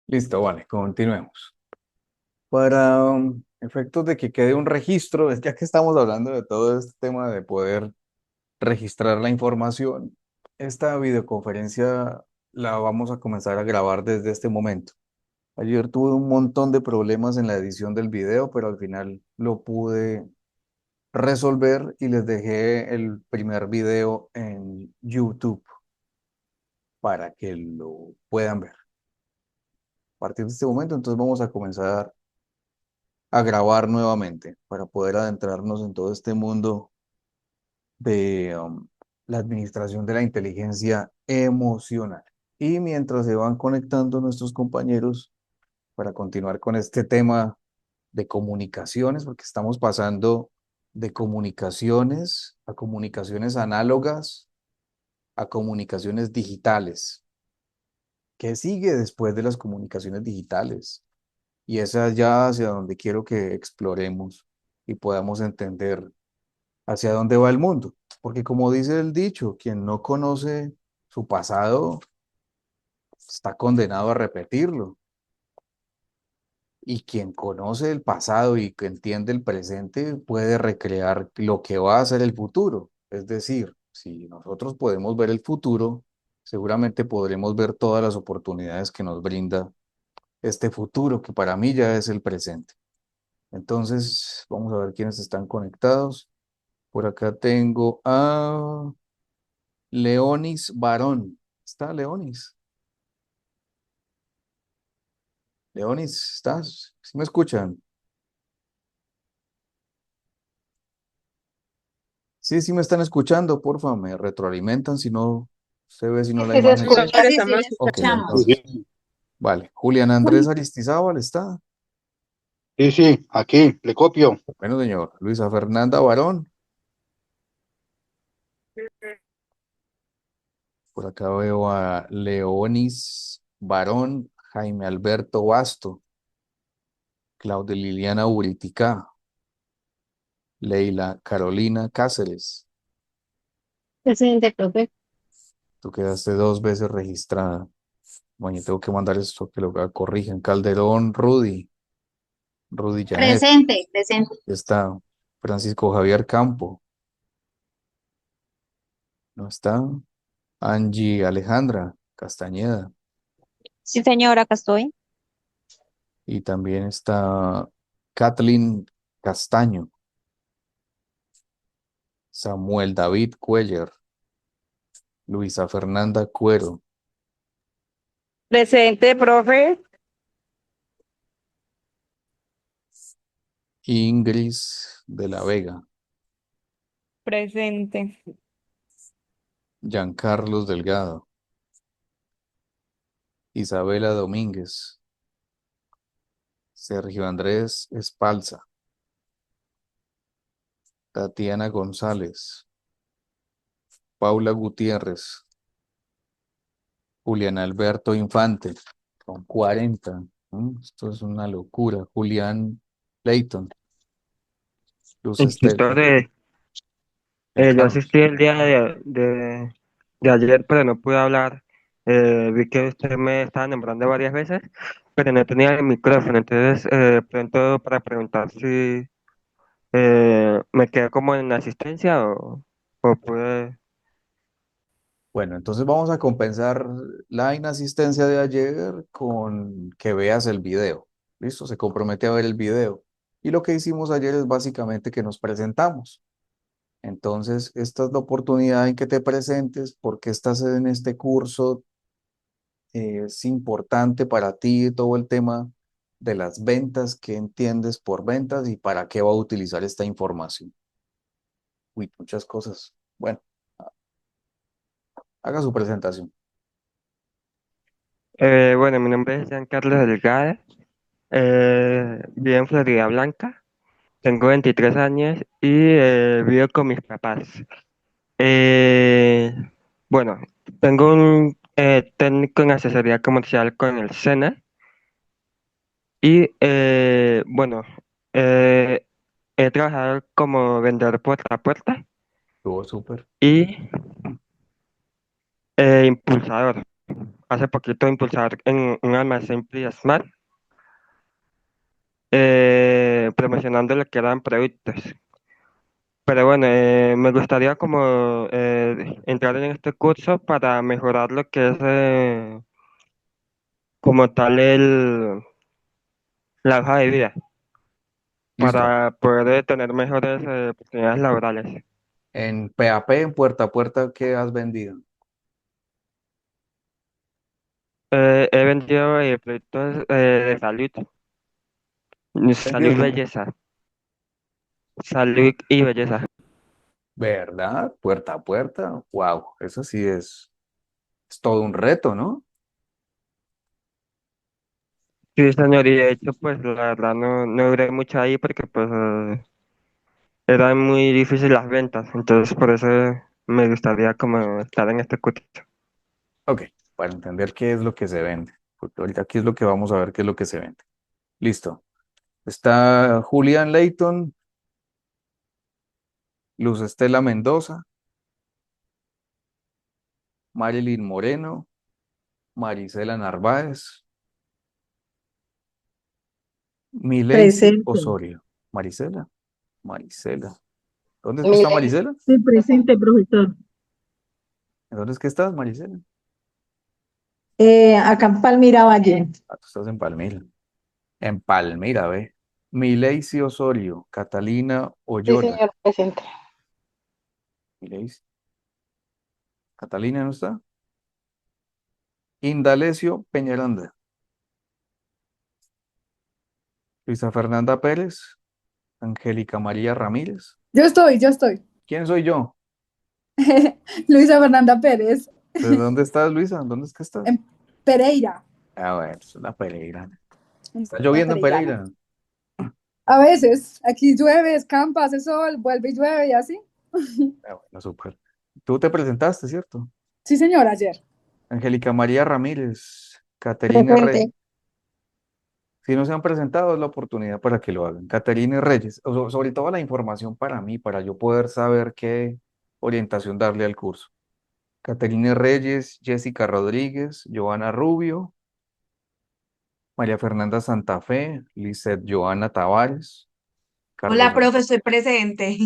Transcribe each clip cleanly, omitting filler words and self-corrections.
Listo, vale, continuemos. Para efectos de que quede un registro, ya que estamos hablando de todo este tema de poder registrar la información, esta videoconferencia la vamos a comenzar a grabar desde este momento. Ayer tuve un montón de problemas en la edición del video, pero al final lo pude resolver y les dejé el primer video en YouTube para que lo puedan ver. A partir de este momento, entonces vamos a comenzar a grabar nuevamente para poder adentrarnos en todo este mundo de la administración de la inteligencia emocional. Y mientras se van conectando nuestros compañeros para continuar con este tema de comunicaciones, porque estamos pasando de comunicaciones a comunicaciones análogas a comunicaciones digitales. ¿Qué sigue después de las comunicaciones digitales? Y esa es ya hacia donde quiero que exploremos y podamos entender hacia dónde va el mundo. Porque como dice el dicho, quien no conoce su pasado está condenado a repetirlo. Y quien conoce el pasado y que entiende el presente puede recrear lo que va a ser el futuro. Es decir, si nosotros podemos ver el futuro, seguramente podremos ver todas las oportunidades que nos brinda este futuro, que para mí ya es el presente. Entonces, vamos a ver quiénes están conectados. Por acá tengo a Leonis Barón. ¿Está Leonis? Leonis, ¿estás? ¿Sí me escuchan? Sí, sí me están escuchando, porfa, me retroalimentan si no se ve, si no Sí, la sí, se imagen. escucha. Sí, sí, le Ok, escuchamos. entonces, Sí, vale. Julián Andrés Aristizábal está. sí, sí, aquí, le copio. Bueno, señor. Luisa Fernanda Barón. Por acá veo a Leonis Barón, Jaime Alberto Basto, Claudia Liliana Uritica, Leila Carolina Cáceres. Presidente, profe. Tú quedaste dos veces registrada. Bueno, yo tengo que mandar esto que lo corrijan. Calderón Rudy, Rudy Janet. Presente, presente. Está Francisco Javier Campo. No está Angie Alejandra Castañeda. Sí, señora, acá estoy. Y también está Kathleen Castaño, Samuel David Cuellar, Luisa Fernanda Cuero, Presente, profe. Ingris de la Vega, Presente. Giancarlos Delgado, Isabela Domínguez, Sergio Andrés Espalza, Tatiana González, Paula Gutiérrez, Julián Alberto Infante, con 40. Esto es una locura. Julián Leighton, Luz Esther, Instructor, Juan yo Carlos. asistí el día de ayer, pero no pude hablar. Vi que usted me estaba nombrando varias veces, pero no tenía el micrófono. Entonces, pronto para preguntar si me quedé como en asistencia o pude. Bueno, entonces vamos a compensar la inasistencia de ayer con que veas el video. ¿Listo? Se compromete a ver el video. Y lo que hicimos ayer es básicamente que nos presentamos. Entonces, esta es la oportunidad en que te presentes, porque estás en este curso. Es importante para ti todo el tema de las ventas, qué entiendes por ventas y para qué va a utilizar esta información. Uy, muchas cosas. Bueno, haga su presentación. Bueno, mi nombre es Giancarlo Delgado, vivo en Florida Blanca, tengo 23 años y vivo con mis papás. Eh, bueno, tengo un técnico en asesoría comercial con el SENA y bueno, eh, he trabajado como vendedor puerta a puerta Estuvo súper. y impulsador. hace poquito impulsar en un almacén Smart, promocionando lo que eran productos. Pero bueno, me gustaría como entrar en este curso para mejorar lo que es como tal la hoja de vida, Listo. para poder tener mejores oportunidades laborales. En PAP, en puerta a puerta, ¿qué has vendido? He vendido productos de salud, ¿Vendido salud, qué? belleza, salud y belleza. ¿Verdad? Puerta a puerta. Wow, eso sí es todo un reto, ¿no? Sí, señor, y de hecho, pues la verdad no duré mucho ahí porque pues eran muy difíciles las ventas, entonces por eso me gustaría como estar en este curso. Ok, para entender qué es lo que se vende. Porque ahorita aquí es lo que vamos a ver qué es lo que se vende. Listo. Está Julián Leighton, Luz Estela Mendoza, Marilyn Moreno, Marisela Narváez, Mileisi Presente. Osorio. Marisela, Marisela. ¿Dónde es que está Miley. Marisela? Sí, presente, profesor. ¿Dónde es que estás, Marisela? Acá en Palmira Valle. Ah, tú estás en Palmira. En Palmira, ve. Mileisi Osorio, Catalina Sí, Oyola. señor, presente. Mileisi. Catalina no está. Indalecio Peñaranda. Luisa Fernanda Pérez. Angélica María Ramírez. Yo estoy. ¿Quién soy yo? Luisa Fernanda Pérez, ¿De dónde estás, Luisa? ¿Dónde es que estás? en Pereira. Ah, bueno, es la Pereira. Un ¿Está poco de lloviendo en pereirano. Pereira? A veces, aquí llueve, escampa, hace sol, vuelve y llueve y así. Ah, bueno, súper. Tú te presentaste, ¿cierto? Sí, señor, ayer. Angélica María Ramírez, Caterina Reyes. Presente. Si no se han presentado, es la oportunidad para que lo hagan. Caterina Reyes, sobre todo la información para mí, para yo poder saber qué orientación darle al curso. Caterina Reyes, Jessica Rodríguez, Joana Rubio, María Fernanda Santa Fe, Lizeth Joana Tavares, Hola, Carlos. profe, estoy presente.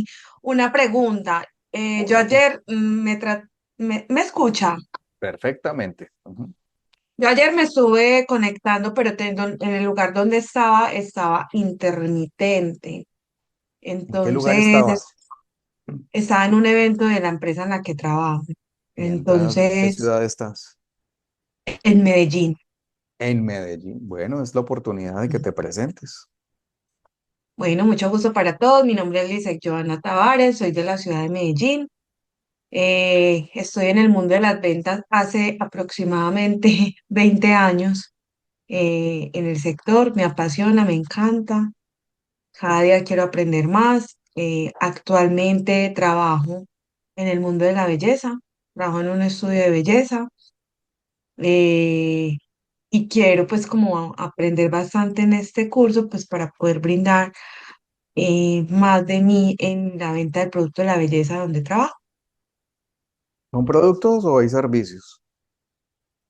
Una pregunta. Yo ayer me escucha. Perfectamente. Ujú. Yo ayer me estuve conectando, pero en el lugar donde estaba intermitente. ¿En qué lugar Entonces, estabas? estaba en un evento de la empresa en la que trabajo. Bien, ¿qué Entonces, ciudad estás? en Medellín. En Medellín. Bueno, es la oportunidad de que te presentes. Bueno, mucho gusto para todos. Mi nombre es Lizeth Joana Tavares, soy de la ciudad de Medellín. Estoy en el mundo de las ventas hace aproximadamente 20 años en el sector. Me apasiona, me encanta. Cada día quiero aprender más. Actualmente trabajo en el mundo de la belleza. Trabajo en un estudio de belleza eh, y quiero pues como aprender bastante en este curso pues para poder brindar más de mí en la venta del producto de la belleza donde trabajo. ¿Son productos o hay servicios?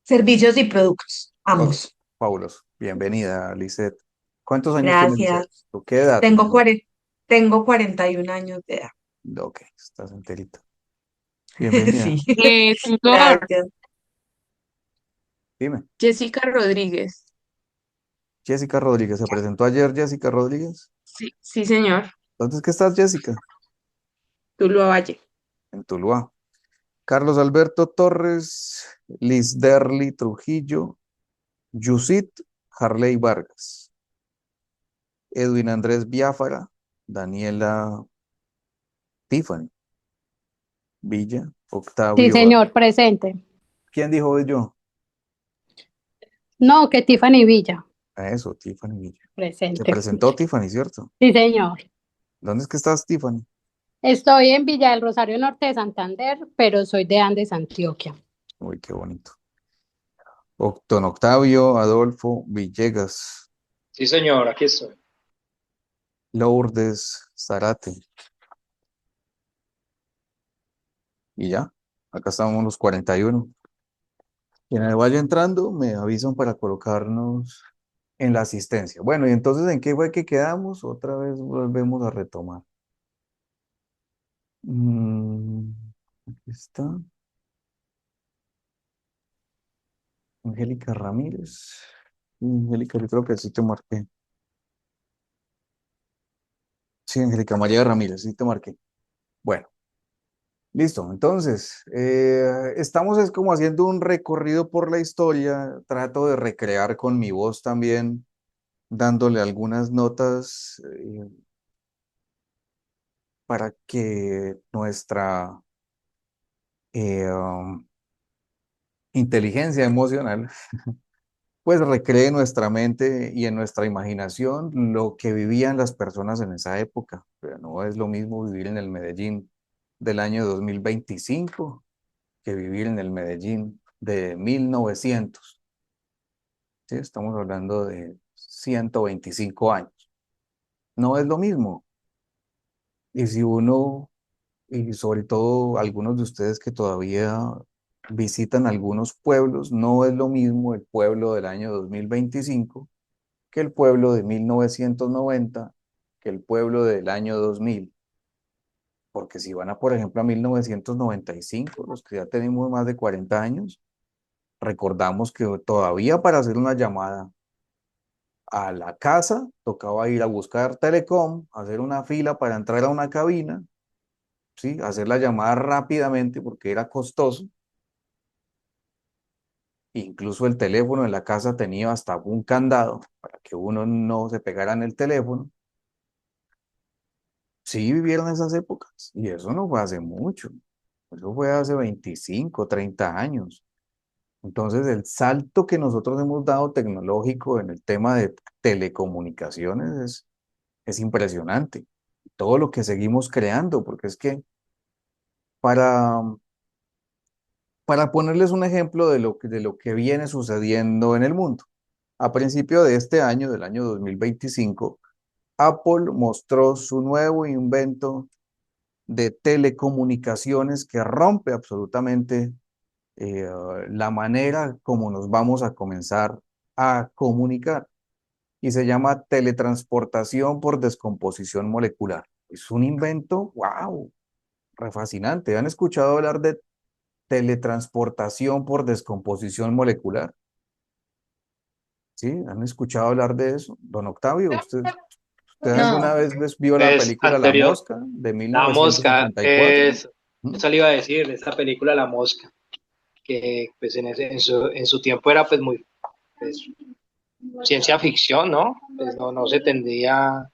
Servicios y productos, Ok, ambos. fabuloso. Bienvenida, Lisette. ¿Cuántos años tiene Lisette? Gracias. ¿O qué edad Tengo, tienes? cuare- tengo 41 años de edad. Ok, estás enterita. Bienvenida. Sí, Tutor, gracias. Dime. Jessica Rodríguez. Jessica Rodríguez. ¿Se presentó ayer Jessica Rodríguez? Sí, sí, señor. ¿Dónde es que estás, Jessica? Tuluá Valle. En Tuluá. Carlos Alberto Torres, Liz Derly Trujillo, Yusit Harley Vargas, Edwin Andrés Biafara, Daniela Tiffany Villa, Sí, Octavio. señor, presente. ¿Quién dijo yo? No, que Tiffany Villa. A eso, Tiffany Villa. Se Presente. presentó Tiffany, ¿cierto? Sí, señor. ¿Dónde es que estás, Tiffany? Estoy en Villa del Rosario Norte de Santander, pero soy de Andes, Antioquia. Uy, qué bonito. Don Octavio Adolfo Villegas, Sí, señor, aquí estoy. Lourdes Zarate. Y ya, acá estamos los 41. Quienes vaya entrando, me avisan para colocarnos en la asistencia. Bueno, y entonces, ¿en qué fue que quedamos? Otra vez volvemos a retomar. Mm, aquí está. Angélica Ramírez. Angélica, yo creo que sí te marqué. Sí, Angélica María Ramírez, sí te marqué. Bueno, listo. Entonces, estamos es como haciendo un recorrido por la historia. Trato de recrear con mi voz también, dándole algunas notas para que nuestra inteligencia emocional pues recree en nuestra mente y en nuestra imaginación lo que vivían las personas en esa época. Pero no es lo mismo vivir en el Medellín del año 2025 que vivir en el Medellín de 1900. ¿Sí? Estamos hablando de 125 años. No es lo mismo. Y si uno, y sobre todo algunos de ustedes que todavía visitan algunos pueblos, no es lo mismo el pueblo del año 2025 que el pueblo de 1990, que el pueblo del año 2000. Porque si van a, por ejemplo, a 1995, los que ya tenemos más de 40 años, recordamos que todavía para hacer una llamada a la casa tocaba ir a buscar Telecom, hacer una fila para entrar a una cabina, ¿sí? Hacer la llamada rápidamente porque era costoso. Incluso el teléfono en la casa tenía hasta un candado para que uno no se pegara en el teléfono. Sí vivieron esas épocas y eso no fue hace mucho, eso fue hace 25, 30 años. Entonces el salto que nosotros hemos dado tecnológico en el tema de telecomunicaciones es impresionante. Todo lo que seguimos creando, porque es que para, para ponerles un ejemplo de lo que viene sucediendo en el mundo, a principio de este año, del año 2025, Apple mostró su nuevo invento de telecomunicaciones que rompe absolutamente eh, la manera como nos vamos a comenzar a comunicar y se llama teletransportación por descomposición molecular. Es un invento, wow, re fascinante. ¿Han escuchado hablar de teletransportación por descomposición molecular? ¿Sí? ¿Han escuchado hablar de eso? Don Octavio, ¿usted alguna No, vez vio la Pues película La anterior, Mosca de La Mosca, 1984? ¿Mm? eso le iba a decir, esta película La Mosca, que pues en su tiempo era pues muy pues, ciencia ficción, ¿no? Pues no se tendría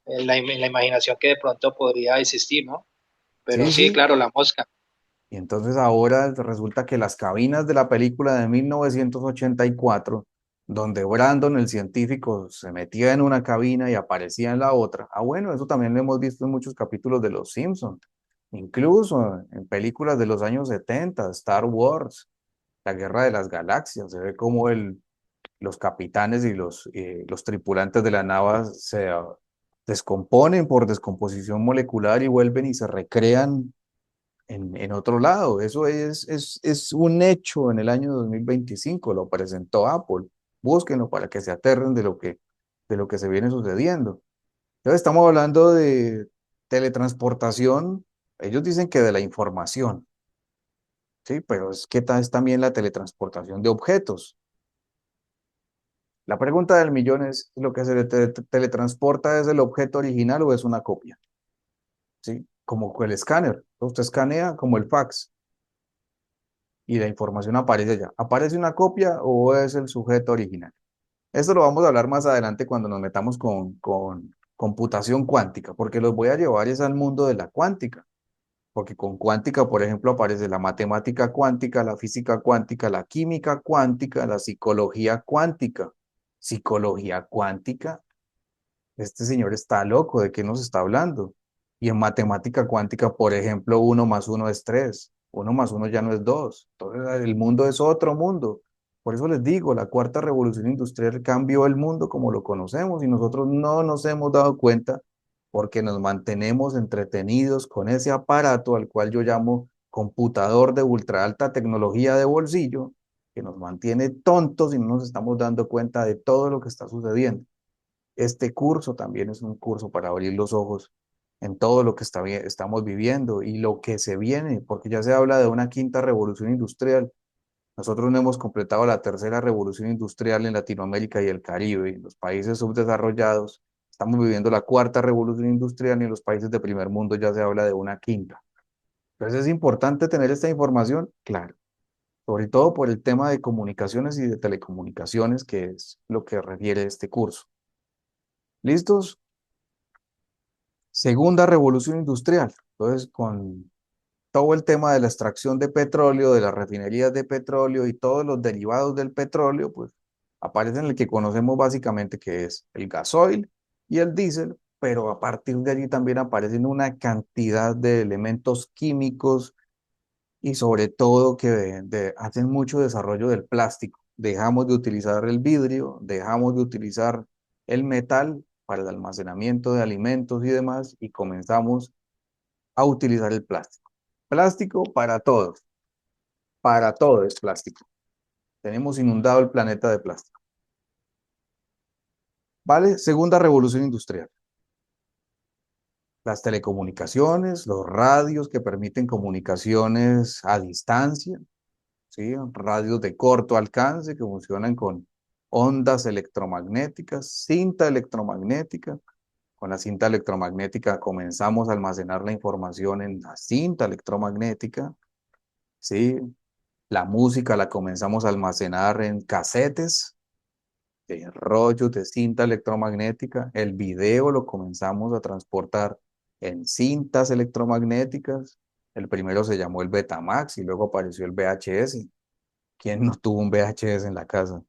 en la imaginación que de pronto podría existir, ¿no? Pero Sí, sí, sí. claro, La Mosca. Y entonces ahora resulta que las cabinas de la película de 1984, donde Brandon, el científico, se metía en una cabina y aparecía en la otra. Ah, bueno, eso también lo hemos visto en muchos capítulos de Los Simpsons, incluso en películas de los años 70, Star Wars, La Guerra de las Galaxias. Se ve como los capitanes y los tripulantes de la nave se descomponen por descomposición molecular y vuelven y se recrean en otro lado. Eso es un hecho en el año 2025, lo presentó Apple. Búsquenlo para que se aterren de lo que se viene sucediendo. Entonces estamos hablando de teletransportación. Ellos dicen que de la información, ¿sí? Pero es que es también la teletransportación de objetos. La pregunta del millón es, ¿lo que se teletransporta es el objeto original o es una copia? ¿Sí? Como el escáner. Usted escanea como el fax y la información aparece allá. ¿Aparece una copia o es el sujeto original? Esto lo vamos a hablar más adelante cuando nos metamos con computación cuántica, porque los voy a llevar es al mundo de la cuántica, porque con cuántica, por ejemplo, aparece la matemática cuántica, la física cuántica, la química cuántica, la psicología cuántica. Psicología cuántica, este señor está loco, ¿de qué nos está hablando? Y en matemática cuántica, por ejemplo, uno más uno es tres, uno más uno ya no es dos. Entonces, el mundo es otro mundo. Por eso les digo, la cuarta revolución industrial cambió el mundo como lo conocemos y nosotros no nos hemos dado cuenta porque nos mantenemos entretenidos con ese aparato al cual yo llamo computador de ultra alta tecnología de bolsillo, que nos mantiene tontos y no nos estamos dando cuenta de todo lo que está sucediendo. Este curso también es un curso para abrir los ojos en todo lo que estamos viviendo y lo que se viene, porque ya se habla de una quinta revolución industrial. Nosotros no hemos completado la tercera revolución industrial en Latinoamérica y el Caribe. En los países subdesarrollados estamos viviendo la cuarta revolución industrial y en los países de primer mundo ya se habla de una quinta. Entonces es importante tener esta información, claro, sobre todo por el tema de comunicaciones y de telecomunicaciones, que es lo que refiere este curso. ¿Listos? Segunda revolución industrial. Entonces, con todo el tema de la extracción de petróleo, de las refinerías de petróleo y todos los derivados del petróleo, pues aparecen el que conocemos básicamente que es el gasoil y el diésel, pero a partir de allí también aparecen una cantidad de elementos químicos y sobre todo que hacen mucho desarrollo del plástico. Dejamos de utilizar el vidrio, dejamos de utilizar el metal para el almacenamiento de alimentos y demás y comenzamos a utilizar el plástico. Plástico para todo es plástico. Tenemos inundado el planeta de plástico. ¿Vale? Segunda revolución industrial. Las telecomunicaciones, los radios que permiten comunicaciones a distancia, ¿sí? Radios de corto alcance que funcionan con ondas electromagnéticas, cinta electromagnética. Con la cinta electromagnética comenzamos a almacenar la información en la cinta electromagnética, ¿sí? La música la comenzamos a almacenar en casetes, de rollos de cinta electromagnética. El video lo comenzamos a transportar en cintas electromagnéticas. El primero se llamó el Betamax y luego apareció el VHS. ¿Quién no tuvo un VHS en la casa?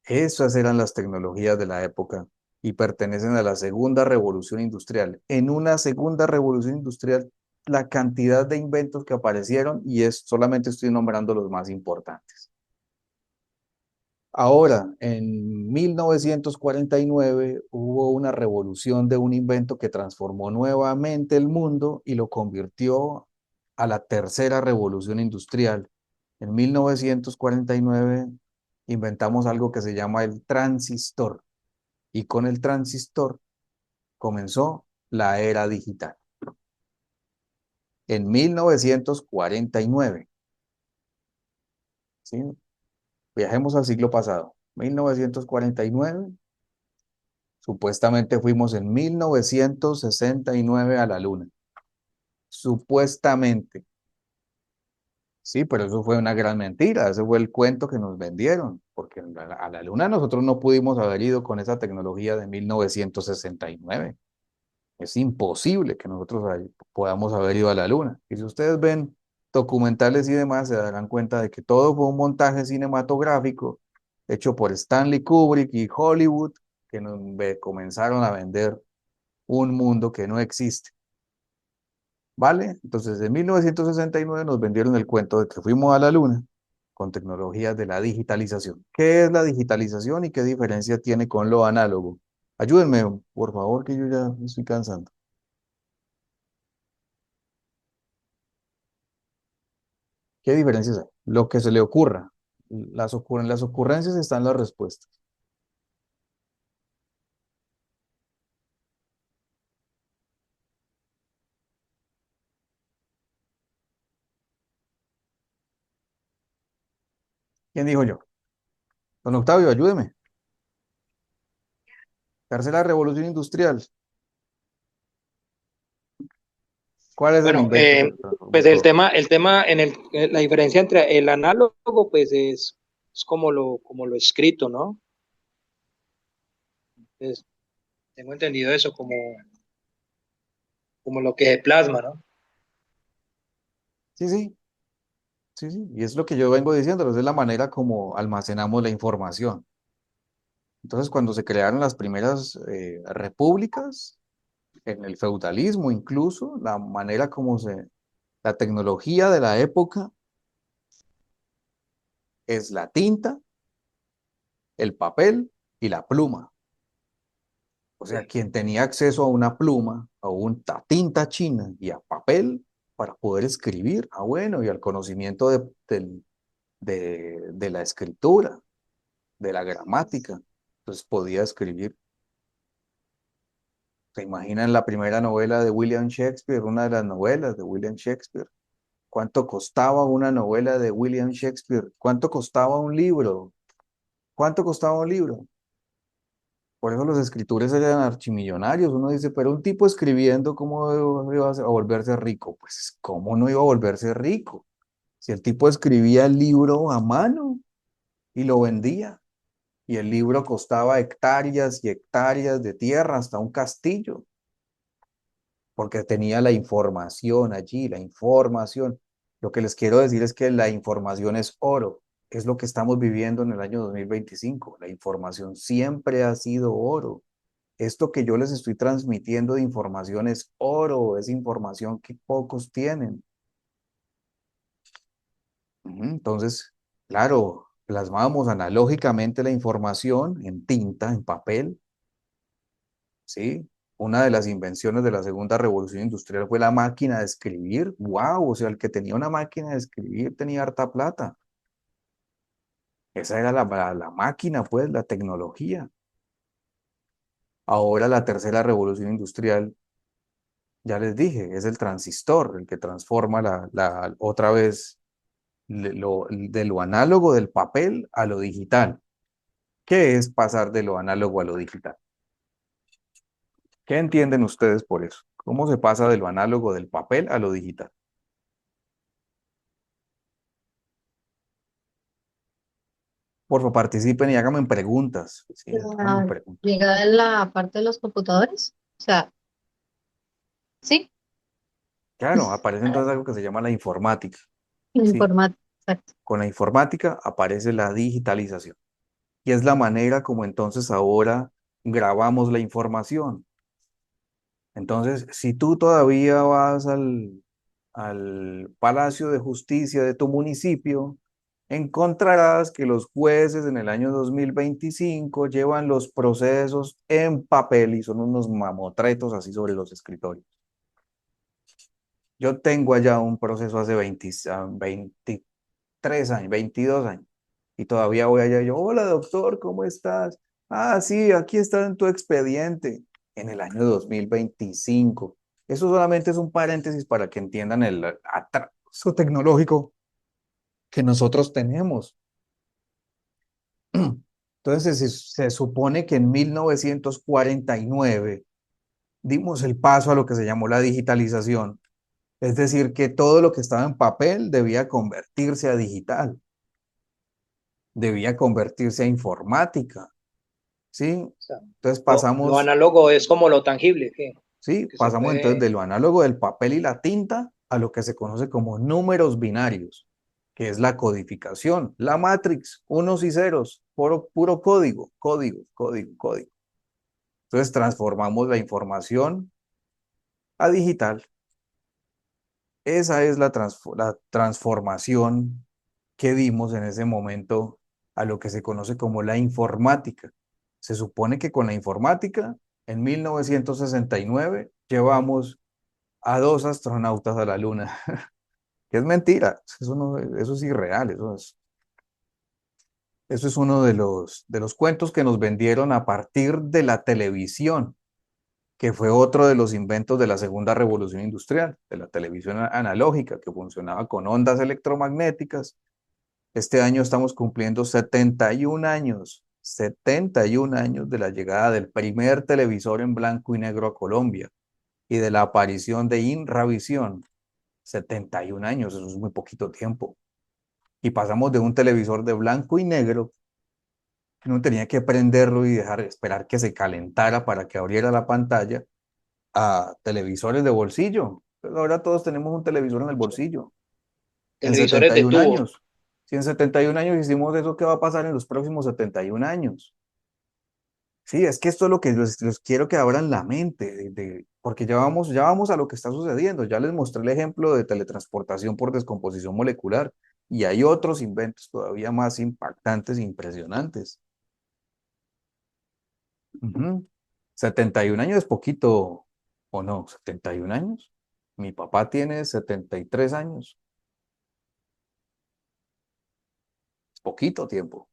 Esas eran las tecnologías de la época y pertenecen a la segunda revolución industrial. En una segunda revolución industrial, la cantidad de inventos que aparecieron, y solamente estoy nombrando los más importantes. Ahora, en 1949 hubo una revolución de un invento que transformó nuevamente el mundo y lo convirtió a la tercera revolución industrial. En 1949 inventamos algo que se llama el transistor y con el transistor comenzó la era digital. En 1949, ¿sí? Viajemos al siglo pasado. 1949, supuestamente fuimos en 1969 a la luna. Supuestamente. Sí, pero eso fue una gran mentira. Ese fue el cuento que nos vendieron, porque a la luna nosotros no pudimos haber ido con esa tecnología de 1969. Es imposible que nosotros podamos haber ido a la luna. Y si ustedes ven documentales y demás, se darán cuenta de que todo fue un montaje cinematográfico hecho por Stanley Kubrick y Hollywood, que comenzaron a vender un mundo que no existe. ¿Vale? Entonces, en 1969 nos vendieron el cuento de que fuimos a la luna con tecnologías de la digitalización. ¿Qué es la digitalización y qué diferencia tiene con lo análogo? Ayúdenme, por favor, que yo ya me estoy cansando. ¿Qué diferencias hay? Lo que se le ocurra. Las ocurrencias están las respuestas. ¿Quién dijo yo? Don Octavio, ayúdeme. Tercera revolución industrial. ¿Cuál es el Bueno, invento que transformó pues todo? la diferencia entre el análogo, pues es como lo escrito, ¿no? Entonces, tengo entendido eso como lo que se plasma, ¿no? Sí, sí, sí, sí. Y es lo que yo vengo diciendo, es la manera como almacenamos la información. Entonces, cuando se crearon las primeras repúblicas, en el feudalismo incluso, la tecnología de la época es la tinta, el papel y la pluma. O sea, quien tenía acceso a una pluma, a tinta china y a papel para poder escribir, bueno, y al conocimiento de la escritura, de la gramática. Entonces podía escribir. ¿Se imaginan la primera novela de William Shakespeare, una de las novelas de William Shakespeare? ¿Cuánto costaba una novela de William Shakespeare? ¿Cuánto costaba un libro? ¿Cuánto costaba un libro? Por eso los escritores eran archimillonarios. Uno dice, pero un tipo escribiendo, ¿cómo iba a volverse rico? Pues, ¿cómo no iba a volverse rico? Si el tipo escribía el libro a mano y lo vendía, y el libro costaba hectáreas y hectáreas de tierra, hasta un castillo, porque tenía la información allí, la información. Lo que les quiero decir es que la información es oro. Es lo que estamos viviendo en el año 2025. La información siempre ha sido oro. Esto que yo les estoy transmitiendo de información es oro, es información que pocos tienen. Entonces, claro, plasmamos analógicamente la información en tinta, en papel, ¿sí? Una de las invenciones de la segunda revolución industrial fue la máquina de escribir. ¡Wow! O sea, el que tenía una máquina de escribir tenía harta plata. Esa era la máquina, pues, la tecnología. Ahora la tercera revolución industrial, ya les dije, es el transistor, el que transforma otra vez de lo análogo del papel a lo digital. ¿Qué es pasar de lo análogo a lo digital? ¿Qué entienden ustedes por eso? ¿Cómo se pasa de lo análogo del papel a lo digital? Por favor, participen y háganme preguntas. Sí, háganme preguntas. Llegada en la parte de los computadores. O sea, sí, Claro, aparece entonces algo que se llama la informática. la Sí, informática, exacto. con la informática aparece la digitalización. Y es la manera como entonces ahora grabamos la información. Entonces, si tú todavía vas al Palacio de Justicia de tu municipio, encontrarás que los jueces en el año 2025 llevan los procesos en papel y son unos mamotretos así sobre los escritorios. Yo tengo allá un proceso hace 23 años, 22 años, y todavía voy allá y yo, hola doctor, ¿cómo estás? Ah, sí, aquí está en tu expediente, en el año 2025. Eso solamente es un paréntesis para que entiendan el atraso tecnológico que nosotros tenemos. Entonces, se supone que en 1949 dimos el paso a lo que se llamó la digitalización. Es decir, que todo lo que estaba en papel debía convertirse a digital, debía convertirse a informática, ¿sí? O sea, Entonces lo pasamos, análogo es como lo tangible, ¿sí? que se Pasamos entonces puede. de lo análogo del papel y la tinta a lo que se conoce como números binarios, que es la codificación, la matrix, unos y ceros, puro código, código, código, código. Entonces transformamos la información a digital. Esa es la transformación que dimos en ese momento a lo que se conoce como la informática. Se supone que con la informática, en 1969, llevamos a 2 astronautas a la Luna, que es mentira, eso es irreal, eso es uno de los cuentos que nos vendieron a partir de la televisión, que fue otro de los inventos de la segunda revolución industrial, de la televisión analógica, que funcionaba con ondas electromagnéticas. Este año estamos cumpliendo 71 años, 71 años de la llegada del primer televisor en blanco y negro a Colombia y de la aparición de Inravisión. 71 años, eso es muy poquito tiempo. Y pasamos de un televisor de blanco y negro, que uno tenía que prenderlo y esperar que se calentara para que abriera la pantalla, a televisores de bolsillo. Pero ahora todos tenemos un televisor en el bolsillo. En Televisores de 71 tubo. años. Si en 71 años hicimos eso, ¿qué va a pasar en los próximos 71 años? Sí, es que esto es lo que los quiero que abran la mente, porque ya vamos a lo que está sucediendo. Ya les mostré el ejemplo de teletransportación por descomposición molecular y hay otros inventos todavía más impactantes e impresionantes. 71 años es poquito, ¿o no? 71 años. Mi papá tiene 73 años. Poquito tiempo.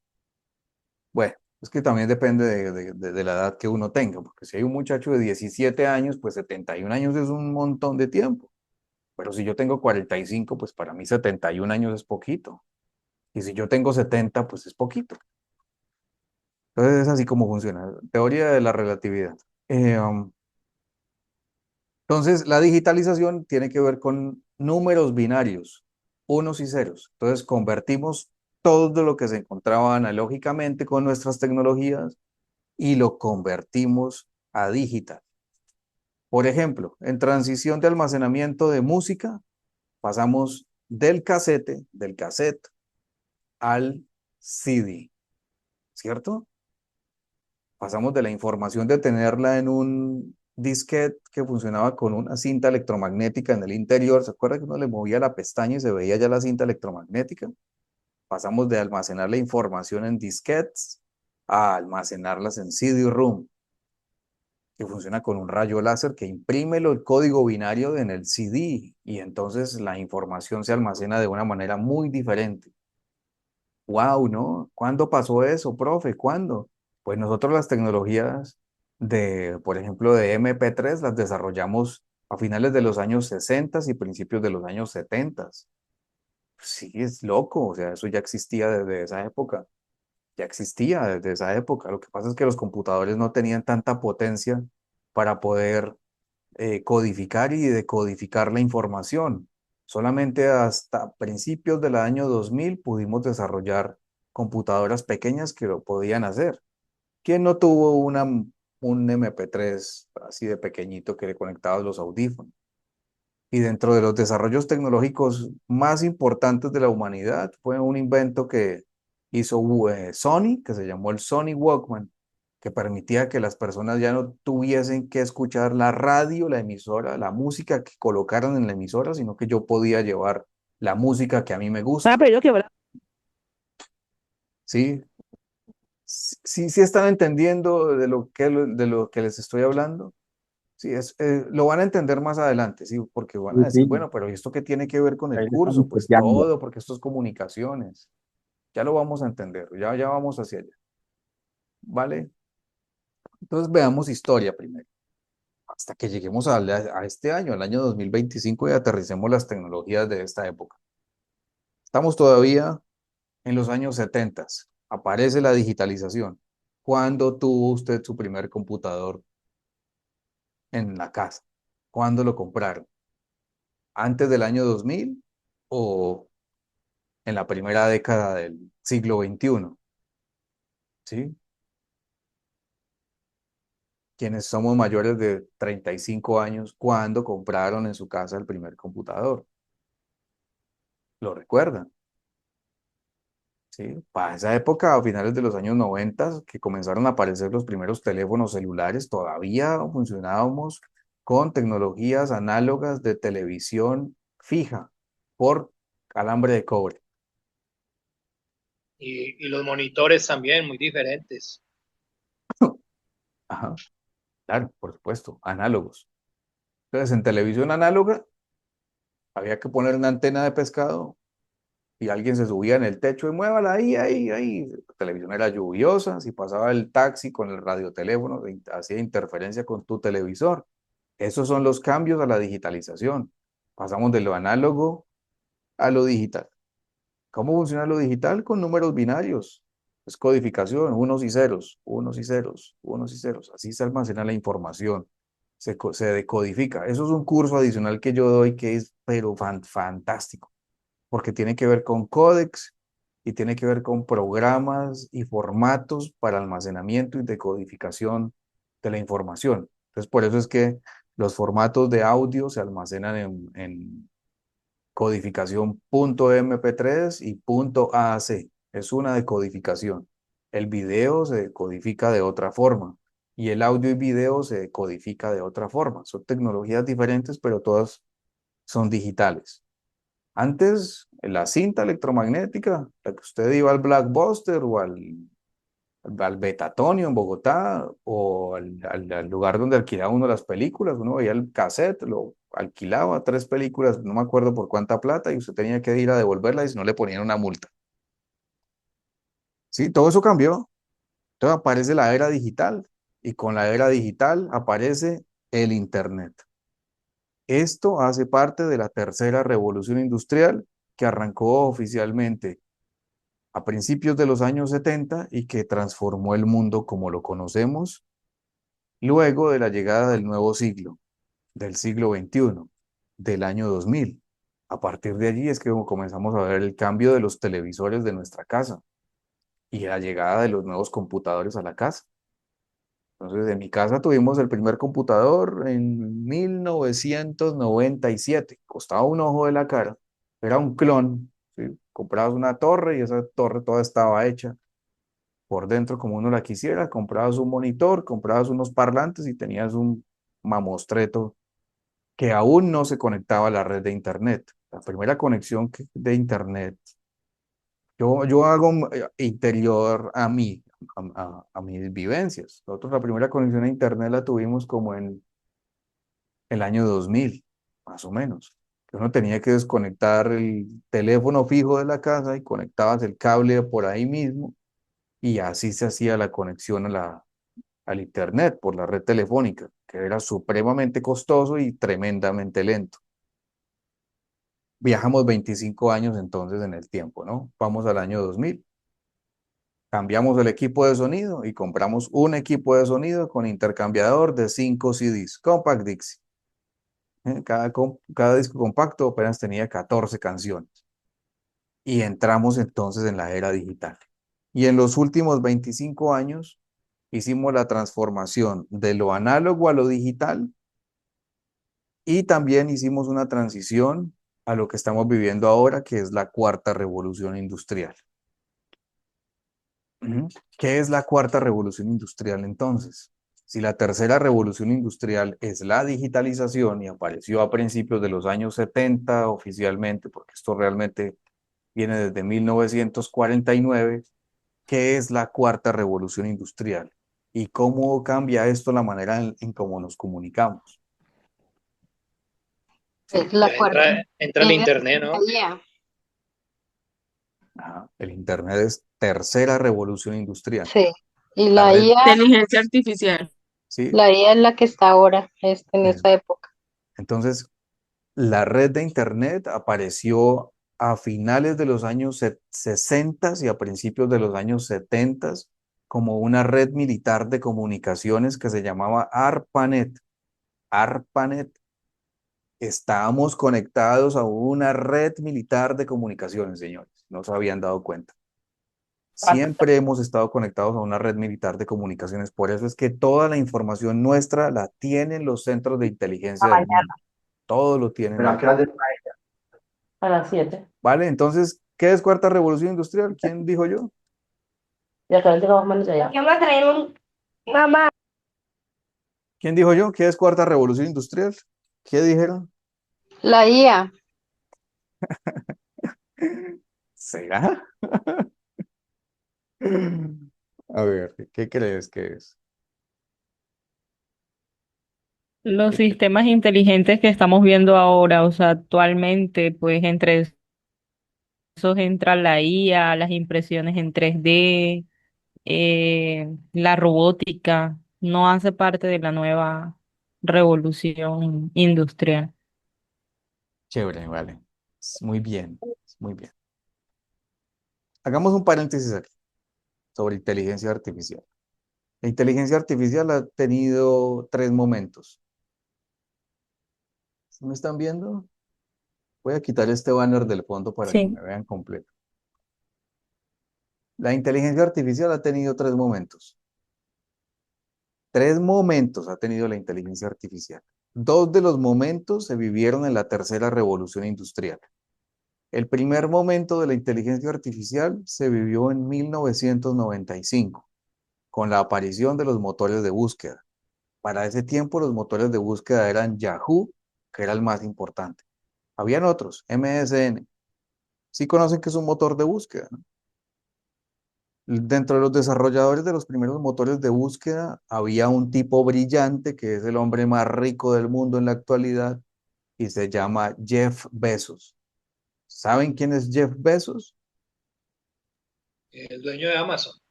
Bueno, es que también depende de la edad que uno tenga, porque si hay un muchacho de 17 años, pues 71 años es un montón de tiempo. Pero si yo tengo 45, pues para mí 71 años es poquito. Y si yo tengo 70, pues es poquito. Entonces es así como funciona. Teoría de la relatividad. Eh, um, entonces, la digitalización tiene que ver con números binarios, unos y ceros. Entonces, convertimos todo lo que se encontraba analógicamente con nuestras tecnologías y lo convertimos a digital. Por ejemplo, en transición de almacenamiento de música, pasamos del cassette al CD, ¿cierto? Pasamos de la información de tenerla en un disquete que funcionaba con una cinta electromagnética en el interior. ¿Se acuerda que uno le movía la pestaña y se veía ya la cinta electromagnética? Pasamos de almacenar la información en disquetes a almacenarlas en CD-ROM, que funciona con un rayo láser que imprime el código binario en el CD y entonces la información se almacena de una manera muy diferente. ¡Wow! ¿No? ¿Cuándo pasó eso, profe? ¿Cuándo? Pues nosotros las tecnologías por ejemplo, de MP3 las desarrollamos a finales de los años 60 y principios de los años 70. Sí, es loco, o sea, eso ya existía desde esa época. Ya existía desde esa época. Lo que pasa es que los computadores no tenían tanta potencia para poder codificar y decodificar la información. Solamente hasta principios del año 2000 pudimos desarrollar computadoras pequeñas que lo podían hacer. ¿Quién no tuvo un MP3 así de pequeñito que le conectabas los audífonos? Y dentro de los desarrollos tecnológicos más importantes de la humanidad fue un invento que hizo Sony, que se llamó el Sony Walkman, que permitía que las personas ya no tuviesen que escuchar la radio, la emisora, la música que colocaran en la emisora, sino que yo podía llevar la música que a mí me gusta. pero yo que ¿Sí? Sí están entendiendo de lo que les estoy hablando. Sí, lo van a entender más adelante, sí, porque van a Sí, decir, sí, bueno, pero ¿y esto qué tiene que ver con el ahí le estamos curso? Pues copiando. todo, porque esto es comunicaciones. Ya lo vamos a entender, ya vamos hacia allá, ¿vale? Entonces veamos historia primero, hasta que lleguemos a este año, al año 2025, y aterricemos las tecnologías de esta época. Estamos todavía en los años 70, aparece la digitalización. ¿Cuándo tuvo usted su primer computador en la casa? ¿Cuándo lo compraron? ¿Antes del año 2000 o en la primera década del siglo XXI? ¿Sí? Quienes somos mayores de 35 años, ¿cuándo compraron en su casa el primer computador? ¿Lo recuerdan? ¿Sí? Para esa época, a finales de los años 90, que comenzaron a aparecer los primeros teléfonos celulares, todavía funcionábamos con tecnologías análogas de televisión fija por alambre de cobre. Y los monitores también muy diferentes. Ajá, claro, por supuesto, análogos. Entonces, en televisión análoga había que poner una antena de pescado y alguien se subía en el techo y muévala ahí, ahí, ahí. La televisión era lluviosa, si pasaba el taxi con el radioteléfono, hacía interferencia con tu televisor. Esos son los cambios a la digitalización. Pasamos de lo análogo a lo digital. ¿Cómo funciona lo digital? Con números binarios. Es codificación, unos y ceros, unos y ceros, unos y ceros. Así se almacena la información, se decodifica. Eso es un curso adicional que yo doy que es, pero fantástico, porque tiene que ver con códex y tiene que ver con programas y formatos para almacenamiento y decodificación de la información. Entonces, por eso es que los formatos de audio se almacenan en codificación .mp3 y .aac. Es una decodificación. El video se decodifica de otra forma y el audio y video se decodifica de otra forma. Son tecnologías diferentes, pero todas son digitales. Antes, la cinta electromagnética, la que usted iba al Blockbuster o al Betatonio en Bogotá o al lugar donde alquilaba uno las películas, uno veía el cassette, lo alquilaba, 3 películas, no me acuerdo por cuánta plata, y usted tenía que ir a devolverla y si no le ponían una multa. Sí, todo eso cambió. Entonces aparece la era digital y con la era digital aparece el Internet. Esto hace parte de la tercera revolución industrial que arrancó oficialmente a principios de los años 70 y que transformó el mundo como lo conocemos luego de la llegada del nuevo siglo, del siglo XXI, del año 2000. A partir de allí es que comenzamos a ver el cambio de los televisores de nuestra casa y la llegada de los nuevos computadores a la casa. Entonces, en mi casa tuvimos el primer computador en 1997. Costaba un ojo de la cara. Era un clon, ¿sí? Comprabas una torre y esa torre toda estaba hecha por dentro como uno la quisiera. Comprabas un monitor, comprabas unos parlantes y tenías un mamostreto que aún no se conectaba a la red de Internet. La primera conexión de Internet. Yo hago interior a mí, a mis vivencias. Nosotros la primera conexión a Internet la tuvimos como en el año 2000, más o menos. Que uno tenía que desconectar el teléfono fijo de la casa y conectabas el cable por ahí mismo y así se hacía la conexión al Internet por la red telefónica, que era supremamente costoso y tremendamente lento. Viajamos 25 años entonces en el tiempo, ¿no? Vamos al año 2000. Cambiamos el equipo de sonido y compramos un equipo de sonido con intercambiador de 5 CDs, Compact Dixie. Cada disco compacto apenas tenía 14 canciones. Y entramos entonces en la era digital. Y en los últimos 25 años hicimos la transformación de lo análogo a lo digital y también hicimos una transición a lo que estamos viviendo ahora, que es la cuarta revolución industrial. ¿Qué es la cuarta revolución industrial entonces? Si la tercera revolución industrial es la digitalización y apareció a principios de los años 70 oficialmente, porque esto realmente viene desde 1949, ¿qué es la cuarta revolución industrial? ¿Y cómo cambia esto la manera en cómo nos comunicamos? Es la Ya cuarta. entra el internet, ¿no? El Internet es tercera revolución industrial. Sí. Y La la red, IA, Inteligencia artificial. ¿sí? la IA es la que está ahora, en esta época. Entonces, la red de Internet apareció a finales de los años 60 y a principios de los años 70 como una red militar de comunicaciones que se llamaba ARPANET. ARPANET. Estábamos conectados a una red militar de comunicaciones, señores. No se habían dado cuenta. Siempre hemos estado conectados a una red militar de comunicaciones. Por eso es que toda la información nuestra la tienen los centros de inteligencia del mundo. Todo lo tienen ahí. A las 7. ¿Vale? Entonces, ¿qué es cuarta revolución industrial? ¿Quién dijo yo? Y acá llegamos manos allá. ¿Qué más traen mamá? ¿Quién dijo yo? ¿Qué es cuarta revolución industrial? ¿Qué dijeron? La IA, ¿Será? A ver, ¿qué crees que es? Los sistemas inteligentes que estamos viendo ahora, o sea, actualmente, pues entre esos entra la IA, las impresiones en 3D, la robótica, no hace parte de la nueva revolución industrial. Chévere, vale. Muy bien, muy bien. Hagamos un paréntesis aquí sobre inteligencia artificial. La inteligencia artificial ha tenido tres momentos. ¿Sí me están viendo? Voy a quitar este banner del fondo para que Sí. me vean completo. La inteligencia artificial ha tenido tres momentos. Tres momentos ha tenido la inteligencia artificial. Dos de los momentos se vivieron en la tercera revolución industrial. El primer momento de la inteligencia artificial se vivió en 1995, con la aparición de los motores de búsqueda. Para ese tiempo los motores de búsqueda eran Yahoo, que era el más importante. Habían otros, MSN. Sí conocen que es un motor de búsqueda, ¿no? Dentro de los desarrolladores de los primeros motores de búsqueda había un tipo brillante que es el hombre más rico del mundo en la actualidad y se llama Jeff Bezos. ¿Saben quién es Jeff Bezos? El dueño de Amazon.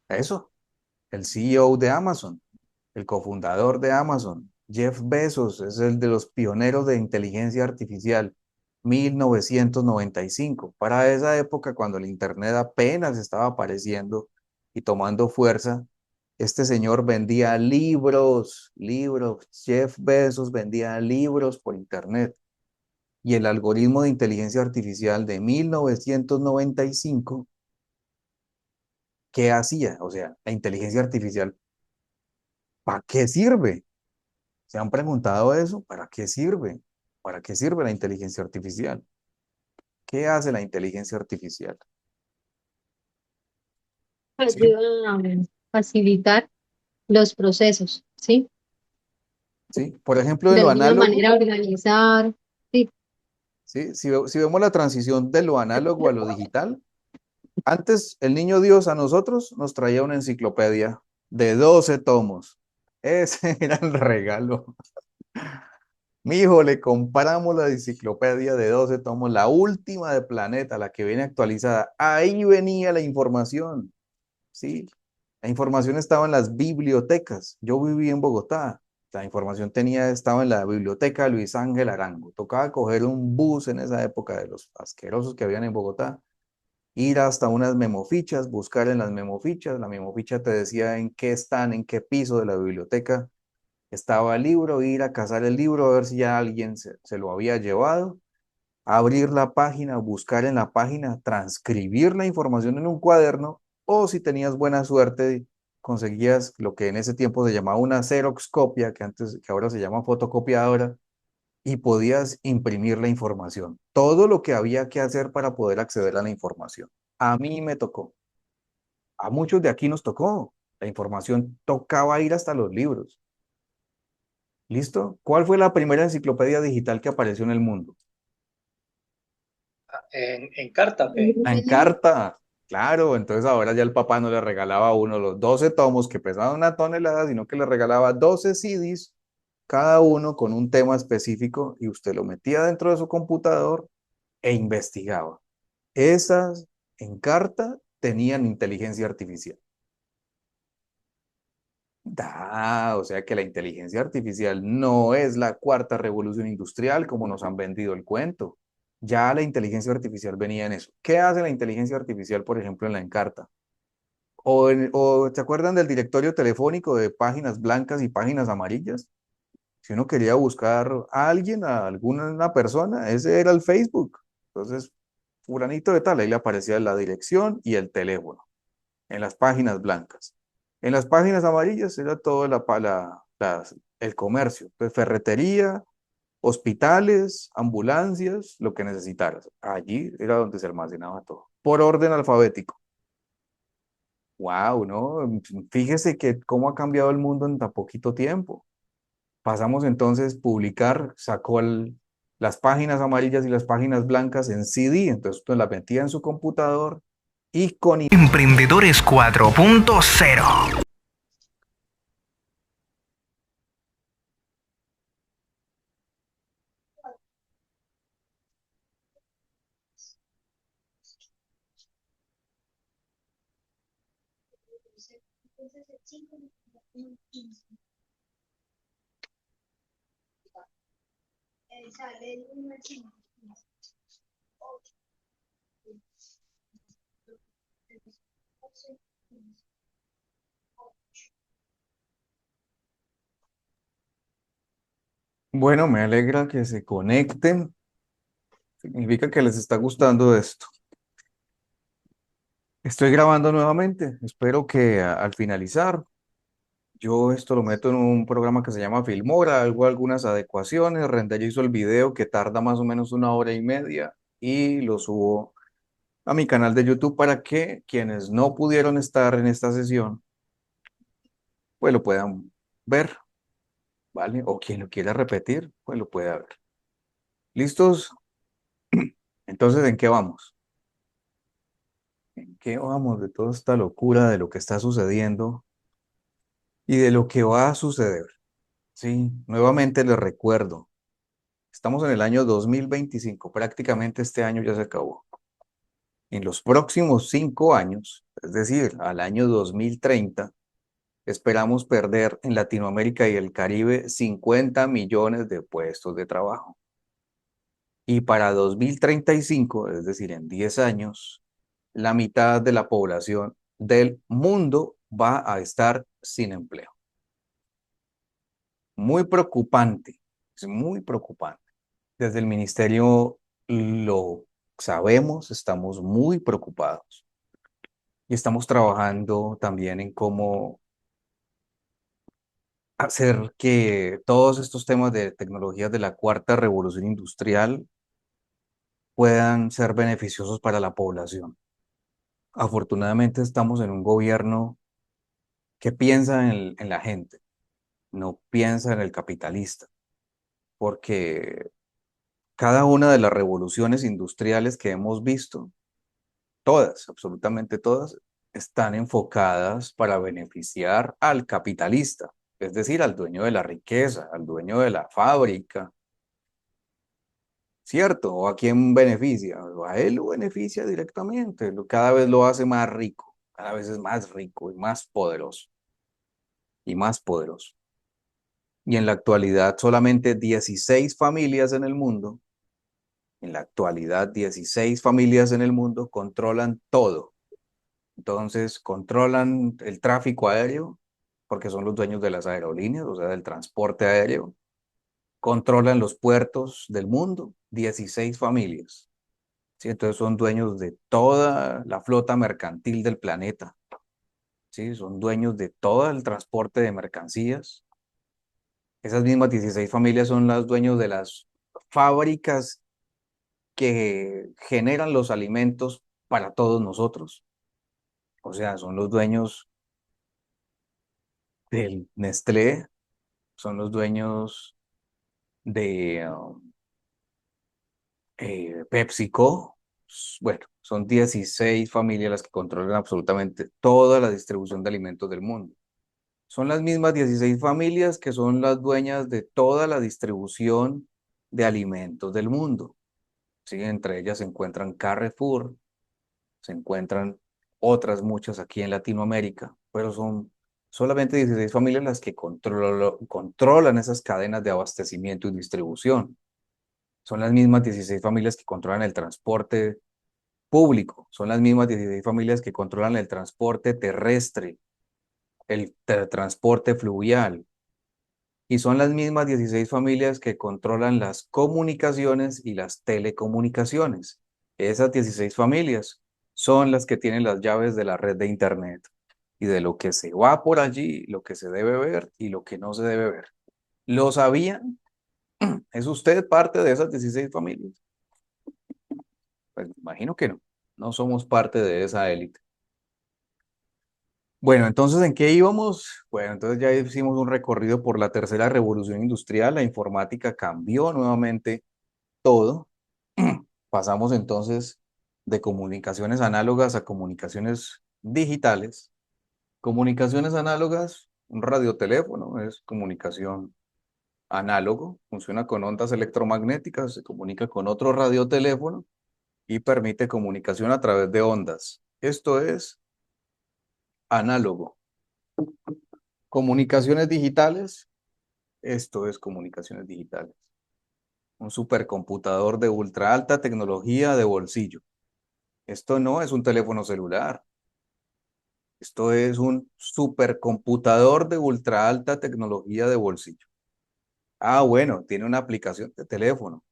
Eso, el CEO de Amazon, el cofundador de Amazon, Jeff Bezos, es el de los pioneros de inteligencia artificial, 1995. Para esa época, cuando el Internet apenas estaba apareciendo y tomando fuerza, este señor vendía libros. Jeff Bezos vendía libros por Internet. Y el algoritmo de inteligencia artificial de 1995, ¿qué hacía? O sea, la inteligencia artificial, ¿para qué sirve? ¿Se han preguntado eso? ¿Para qué sirve? ¿Para qué sirve la inteligencia artificial? ¿Qué hace la inteligencia artificial? Sí, Ayuda a facilitar los procesos, ¿sí? sí. Por ejemplo, en De lo alguna análogo, manera organizar, sí. ¿sí? Si vemos la transición de lo análogo a lo digital, antes el niño Dios a nosotros nos traía una enciclopedia de 12 tomos. Ese era el regalo. Mi hijo, le compramos la enciclopedia de 12 tomos, la última de Planeta, la que viene actualizada. Ahí venía la información, ¿sí? La información estaba en las bibliotecas. Yo viví en Bogotá. La información estaba en la biblioteca Luis Ángel Arango. Tocaba coger un bus en esa época de los asquerosos que habían en Bogotá, ir hasta unas memofichas, buscar en las memofichas. La memoficha te decía en qué están, en qué piso de la biblioteca estaba el libro, ir a cazar el libro, a ver si ya alguien se lo había llevado, abrir la página, buscar en la página, transcribir la información en un cuaderno, o si tenías buena suerte, conseguías lo que en ese tiempo se llamaba una Xerox copia, que ahora se llama fotocopiadora, y podías imprimir la información. Todo lo que había que hacer para poder acceder a la información. A mí me tocó. A muchos de aquí nos tocó. La información tocaba ir hasta los libros. ¿Listo? ¿Cuál fue la primera enciclopedia digital que apareció en el mundo? En carta, ¿ok? En carta. Claro, entonces ahora ya el papá no le regalaba a uno los 12 tomos que pesaban una tonelada, sino que le regalaba 12 CDs, cada uno con un tema específico, y usted lo metía dentro de su computador e investigaba. Esas en carta tenían inteligencia artificial. O sea que la inteligencia artificial no es la cuarta revolución industrial como nos han vendido el cuento. Ya la inteligencia artificial venía en eso. ¿Qué hace la inteligencia artificial, por ejemplo, en la Encarta? O ¿se acuerdan del directorio telefónico de páginas blancas y páginas amarillas? Si uno quería buscar a alguien, a alguna persona, ese era el Facebook. Entonces, fulanito de tal, ahí le aparecía la dirección y el teléfono en las páginas blancas. En las páginas amarillas era todo el comercio, pues, ferretería, hospitales, ambulancias, lo que necesitaras. Allí era donde se almacenaba todo, por orden alfabético. Wow, ¿no? Fíjese que cómo ha cambiado el mundo en tan poquito tiempo. Pasamos entonces publicar, las páginas amarillas y las páginas blancas en CD, entonces usted las metía en su computador y con Emprendedores 4.0. Bueno, me alegra que se conecten. Significa que les está gustando esto. Estoy grabando nuevamente. Espero que al finalizar, yo esto lo meto en un programa que se llama Filmora, hago algunas adecuaciones, renderizo el video que tarda más o menos 1 hora y media y lo subo a mi canal de YouTube para que quienes no pudieron estar en esta sesión, pues lo puedan ver, ¿vale? O quien lo quiera repetir, pues lo pueda ver. ¿Listos? Entonces, ¿en qué vamos? ¿En qué vamos de toda esta locura de lo que está sucediendo y de lo que va a suceder? Sí, nuevamente les recuerdo, estamos en el año 2025, prácticamente este año ya se acabó. En los próximos 5 años, es decir, al año 2030, esperamos perder en Latinoamérica y el Caribe 50 millones de puestos de trabajo. Y para 2035, es decir, en 10 años, la mitad de la población del mundo va a estar sin empleo. Muy preocupante, es muy preocupante. Desde el ministerio lo sabemos, estamos muy preocupados y estamos trabajando también en cómo hacer que todos estos temas de tecnologías de la cuarta revolución industrial puedan ser beneficiosos para la población. Afortunadamente estamos en un gobierno que piensa en la gente, no piensa en el capitalista, porque cada una de las revoluciones industriales que hemos visto, todas, absolutamente todas, están enfocadas para beneficiar al capitalista, es decir, al dueño de la riqueza, al dueño de la fábrica, ¿cierto? ¿O a quién beneficia? A él lo beneficia directamente, cada vez lo hace más rico, cada vez es más rico y más poderoso, y más poderoso. Y en la actualidad solamente 16 familias en el mundo, en la actualidad 16 familias en el mundo controlan todo. Entonces controlan el tráfico aéreo, porque son los dueños de las aerolíneas, o sea, del transporte aéreo. Controlan los puertos del mundo, 16 familias. ¿Sí? Entonces son dueños de toda la flota mercantil del planeta. ¿Sí? Son dueños de todo el transporte de mercancías. Esas mismas 16 familias son las dueños de las fábricas que generan los alimentos para todos nosotros. O sea, son los dueños del Nestlé, son los dueños de PepsiCo. Bueno, son 16 familias las que controlan absolutamente toda la distribución de alimentos del mundo. Son las mismas 16 familias que son las dueñas de toda la distribución de alimentos del mundo. ¿Sí? Entre ellas se encuentran Carrefour, se encuentran otras muchas aquí en Latinoamérica, pero son solamente 16 familias las que controlan esas cadenas de abastecimiento y distribución. Son las mismas 16 familias que controlan el transporte público, son las mismas 16 familias que controlan el transporte terrestre, el transporte fluvial, y son las mismas 16 familias que controlan las comunicaciones y las telecomunicaciones. Esas 16 familias son las que tienen las llaves de la red de Internet y de lo que se va por allí, lo que se debe ver y lo que no se debe ver. ¿Lo sabían? ¿Es usted parte de esas 16 familias? Pues me imagino que no. No somos parte de esa élite. Bueno, entonces, ¿en qué íbamos? Bueno, entonces ya hicimos un recorrido por la tercera revolución industrial. La informática cambió nuevamente todo. Pasamos entonces de comunicaciones análogas a comunicaciones digitales. Comunicaciones análogas, un radioteléfono es comunicación análogo, funciona con ondas electromagnéticas, se comunica con otro radioteléfono y permite comunicación a través de ondas. Esto es análogo. Comunicaciones digitales, esto es comunicaciones digitales. Un supercomputador de ultra alta tecnología de bolsillo. Esto no es un teléfono celular. Esto es un supercomputador de ultra alta tecnología de bolsillo. Ah, bueno, tiene una aplicación de teléfono,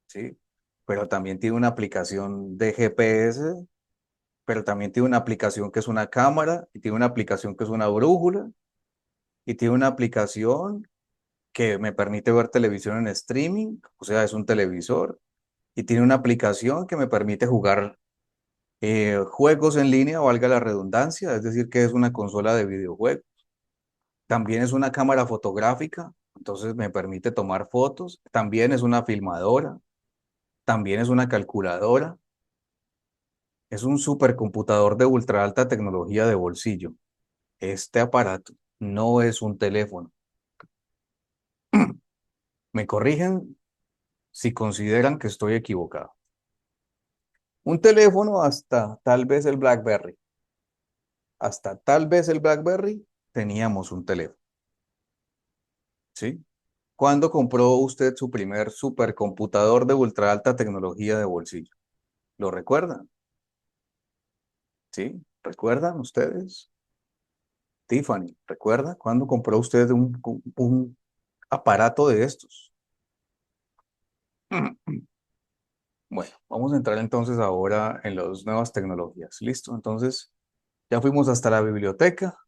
¿sí? Pero también tiene una aplicación de GPS, pero también tiene una aplicación que es una cámara, y tiene una aplicación que es una brújula, y tiene una aplicación que me permite ver televisión en streaming, o sea, es un televisor, y tiene una aplicación que me permite jugar juegos en línea, valga la redundancia, es decir, que es una consola de videojuegos. También es una cámara fotográfica, entonces me permite tomar fotos. También es una filmadora, también es una calculadora. Es un supercomputador de ultra alta tecnología de bolsillo. Este aparato no es un teléfono. Me corrigen si consideran que estoy equivocado. Un teléfono hasta tal vez el BlackBerry. Hasta tal vez el BlackBerry teníamos un teléfono, ¿sí? ¿Cuándo compró usted su primer supercomputador de ultra alta tecnología de bolsillo? ¿Lo recuerdan? ¿Sí? ¿Recuerdan ustedes? Tiffany, ¿recuerda cuándo compró usted un aparato de estos? Bueno, vamos a entrar entonces ahora en las nuevas tecnologías. ¿Listo? Entonces, ya fuimos hasta la biblioteca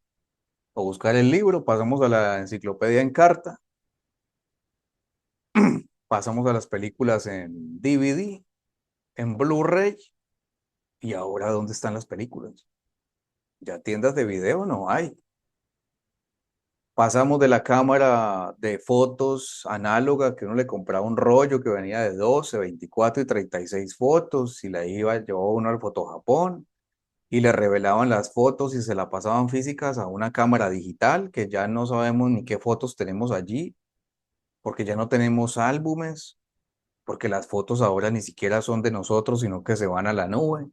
a buscar el libro, pasamos a la enciclopedia en carta, pasamos a las películas en DVD, en Blu-ray, y ahora ¿dónde están las películas? Ya tiendas de video no hay. Pasamos de la cámara de fotos análoga que uno le compraba un rollo que venía de 12, 24 y 36 fotos y la llevaba uno al Fotojapón y le revelaban las fotos y se la pasaban físicas a una cámara digital que ya no sabemos ni qué fotos tenemos allí porque ya no tenemos álbumes, porque las fotos ahora ni siquiera son de nosotros sino que se van a la nube.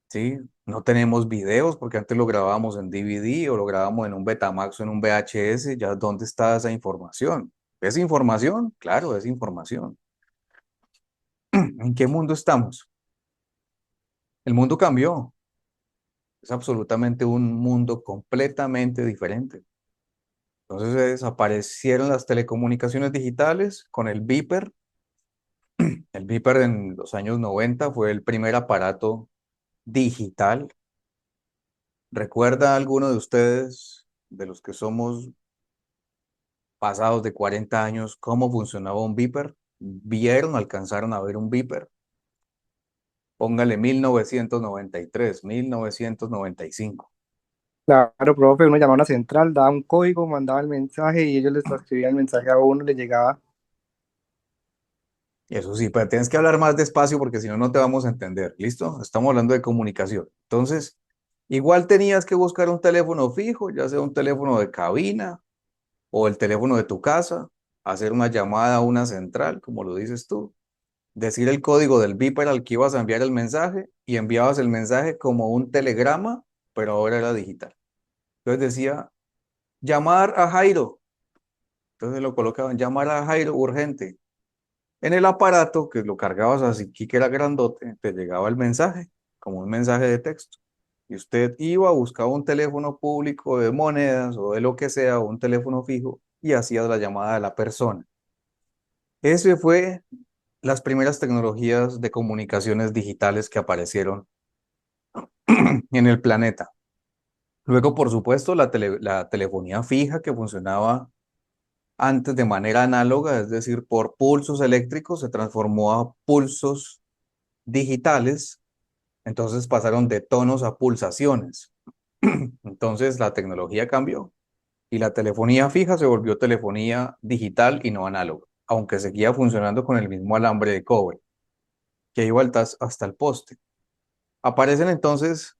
¿Sí? No tenemos videos porque antes lo grabábamos en DVD o lo grabábamos en un Betamax o en un VHS. ¿Ya dónde está esa información? ¿Es información? Claro, es información. ¿En qué mundo estamos? El mundo cambió. Es absolutamente un mundo completamente diferente. Entonces desaparecieron las telecomunicaciones digitales con el beeper. El beeper en los años 90 fue el primer aparato digital. ¿Recuerda alguno de ustedes, de los que somos pasados de 40 años, cómo funcionaba un beeper? ¿Vieron, alcanzaron a ver un beeper? Póngale 1993, 1995. Claro, profe, uno llamaba a una central, daba un código, mandaba el mensaje y ellos les transcribían el mensaje a uno, le llegaba. Eso sí, pero tienes que hablar más despacio porque si no, no te vamos a entender. ¿Listo? Estamos hablando de comunicación. Entonces, igual tenías que buscar un teléfono fijo, ya sea un teléfono de cabina o el teléfono de tu casa, hacer una llamada a una central, como lo dices tú, decir el código del beeper al que ibas a enviar el mensaje y enviabas el mensaje como un telegrama, pero ahora era digital. Entonces decía, llamar a Jairo. Entonces lo colocaban, llamar a Jairo urgente. En el aparato que lo cargabas así, que era grandote, te llegaba el mensaje, como un mensaje de texto. Y usted iba, buscaba un teléfono público de monedas o de lo que sea, o un teléfono fijo, y hacía la llamada a la persona. Ese fue las primeras tecnologías de comunicaciones digitales que aparecieron en el planeta. Luego, por supuesto, la telefonía fija que funcionaba antes de manera análoga, es decir, por pulsos eléctricos, se transformó a pulsos digitales, entonces pasaron de tonos a pulsaciones. Entonces la tecnología cambió y la telefonía fija se volvió telefonía digital y no análoga, aunque seguía funcionando con el mismo alambre de cobre, que iba hasta el poste. Aparecen entonces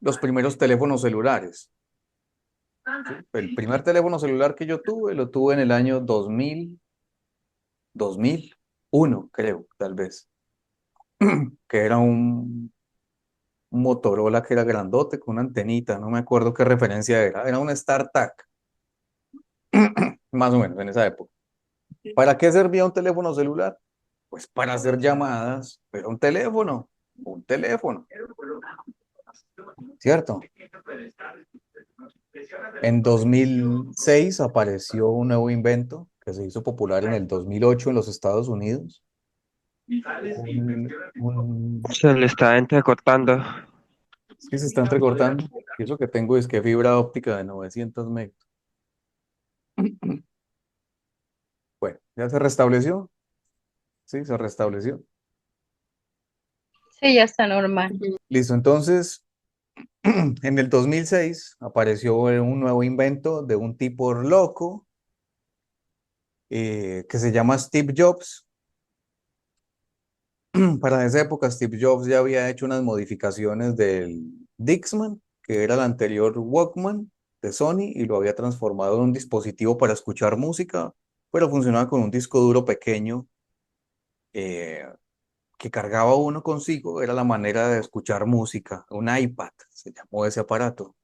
los primeros teléfonos celulares. ¿Sí? El primer teléfono celular que yo tuve, lo tuve en el año 2001, creo, tal vez, que era un Motorola que era grandote con una antenita, no me acuerdo qué referencia era un StarTAC, más o menos en esa época. ¿Para qué servía un teléfono celular? Pues para hacer llamadas, pero un teléfono, ¿cierto? En 2006 apareció un nuevo invento que se hizo popular en el 2008 en los Estados Unidos. Se le está entrecortando. Sí, se está entrecortando. Y eso que tengo es que fibra óptica de 900 megas. Bueno, ¿ya se restableció? Sí, se restableció. Sí, ya está normal. Listo, entonces, en el 2006 apareció un nuevo invento de un tipo loco que se llama Steve Jobs. Para esa época, Steve Jobs ya había hecho unas modificaciones del Dixman, que era el anterior Walkman de Sony, y lo había transformado en un dispositivo para escuchar música, pero funcionaba con un disco duro pequeño que que cargaba uno consigo era la manera de escuchar música, un iPad, se llamó ese aparato.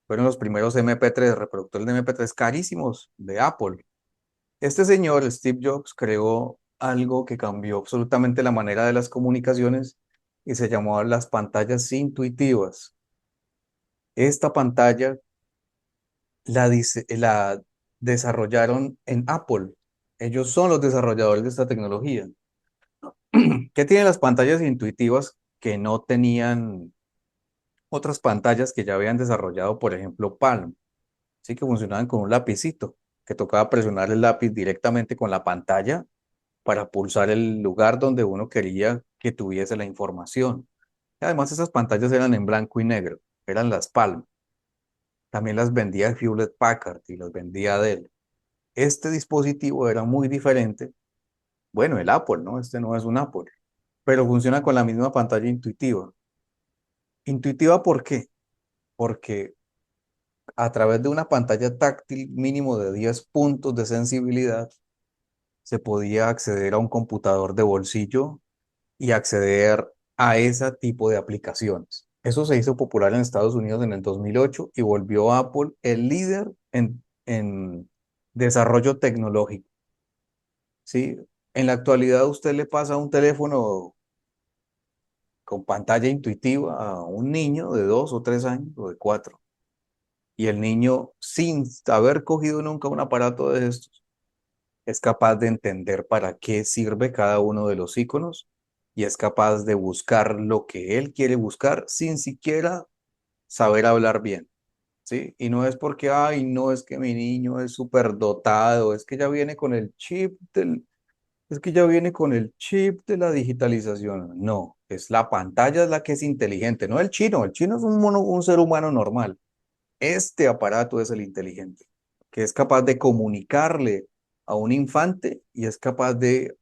Fueron los primeros MP3, reproductores de MP3 carísimos de Apple. Este señor, Steve Jobs, creó algo que cambió absolutamente la manera de las comunicaciones y se llamó las pantallas intuitivas. Esta pantalla la desarrollaron en Apple. Ellos son los desarrolladores de esta tecnología. ¿Qué tienen las pantallas intuitivas que no tenían otras pantallas que ya habían desarrollado, por ejemplo, Palm? Sí, que funcionaban con un lapicito, que tocaba presionar el lápiz directamente con la pantalla para pulsar el lugar donde uno quería que tuviese la información. Además, esas pantallas eran en blanco y negro, eran las Palm. También las vendía Hewlett Packard y las vendía Dell. Este dispositivo era muy diferente. Bueno, el Apple, ¿no? Este no es un Apple, pero funciona con la misma pantalla intuitiva. ¿Intuitiva por qué? Porque a través de una pantalla táctil mínimo de 10 puntos de sensibilidad, se podía acceder a un computador de bolsillo y acceder a ese tipo de aplicaciones. Eso se hizo popular en Estados Unidos en el 2008 y volvió a Apple el líder en desarrollo tecnológico. ¿Sí? En la actualidad usted le pasa un teléfono con pantalla intuitiva a un niño de 2 o 3 años o de 4. Y el niño, sin haber cogido nunca un aparato de estos, es capaz de entender para qué sirve cada uno de los iconos y es capaz de buscar lo que él quiere buscar sin siquiera saber hablar bien, ¿sí? Y no es porque, ay, no, es que mi niño es súper dotado, es que ya viene con el chip es que ya viene con el chip de la digitalización. No, es la pantalla es la que es inteligente, no el chino es un ser humano normal. Este aparato es el inteligente, que es capaz de comunicarle a un infante y es capaz de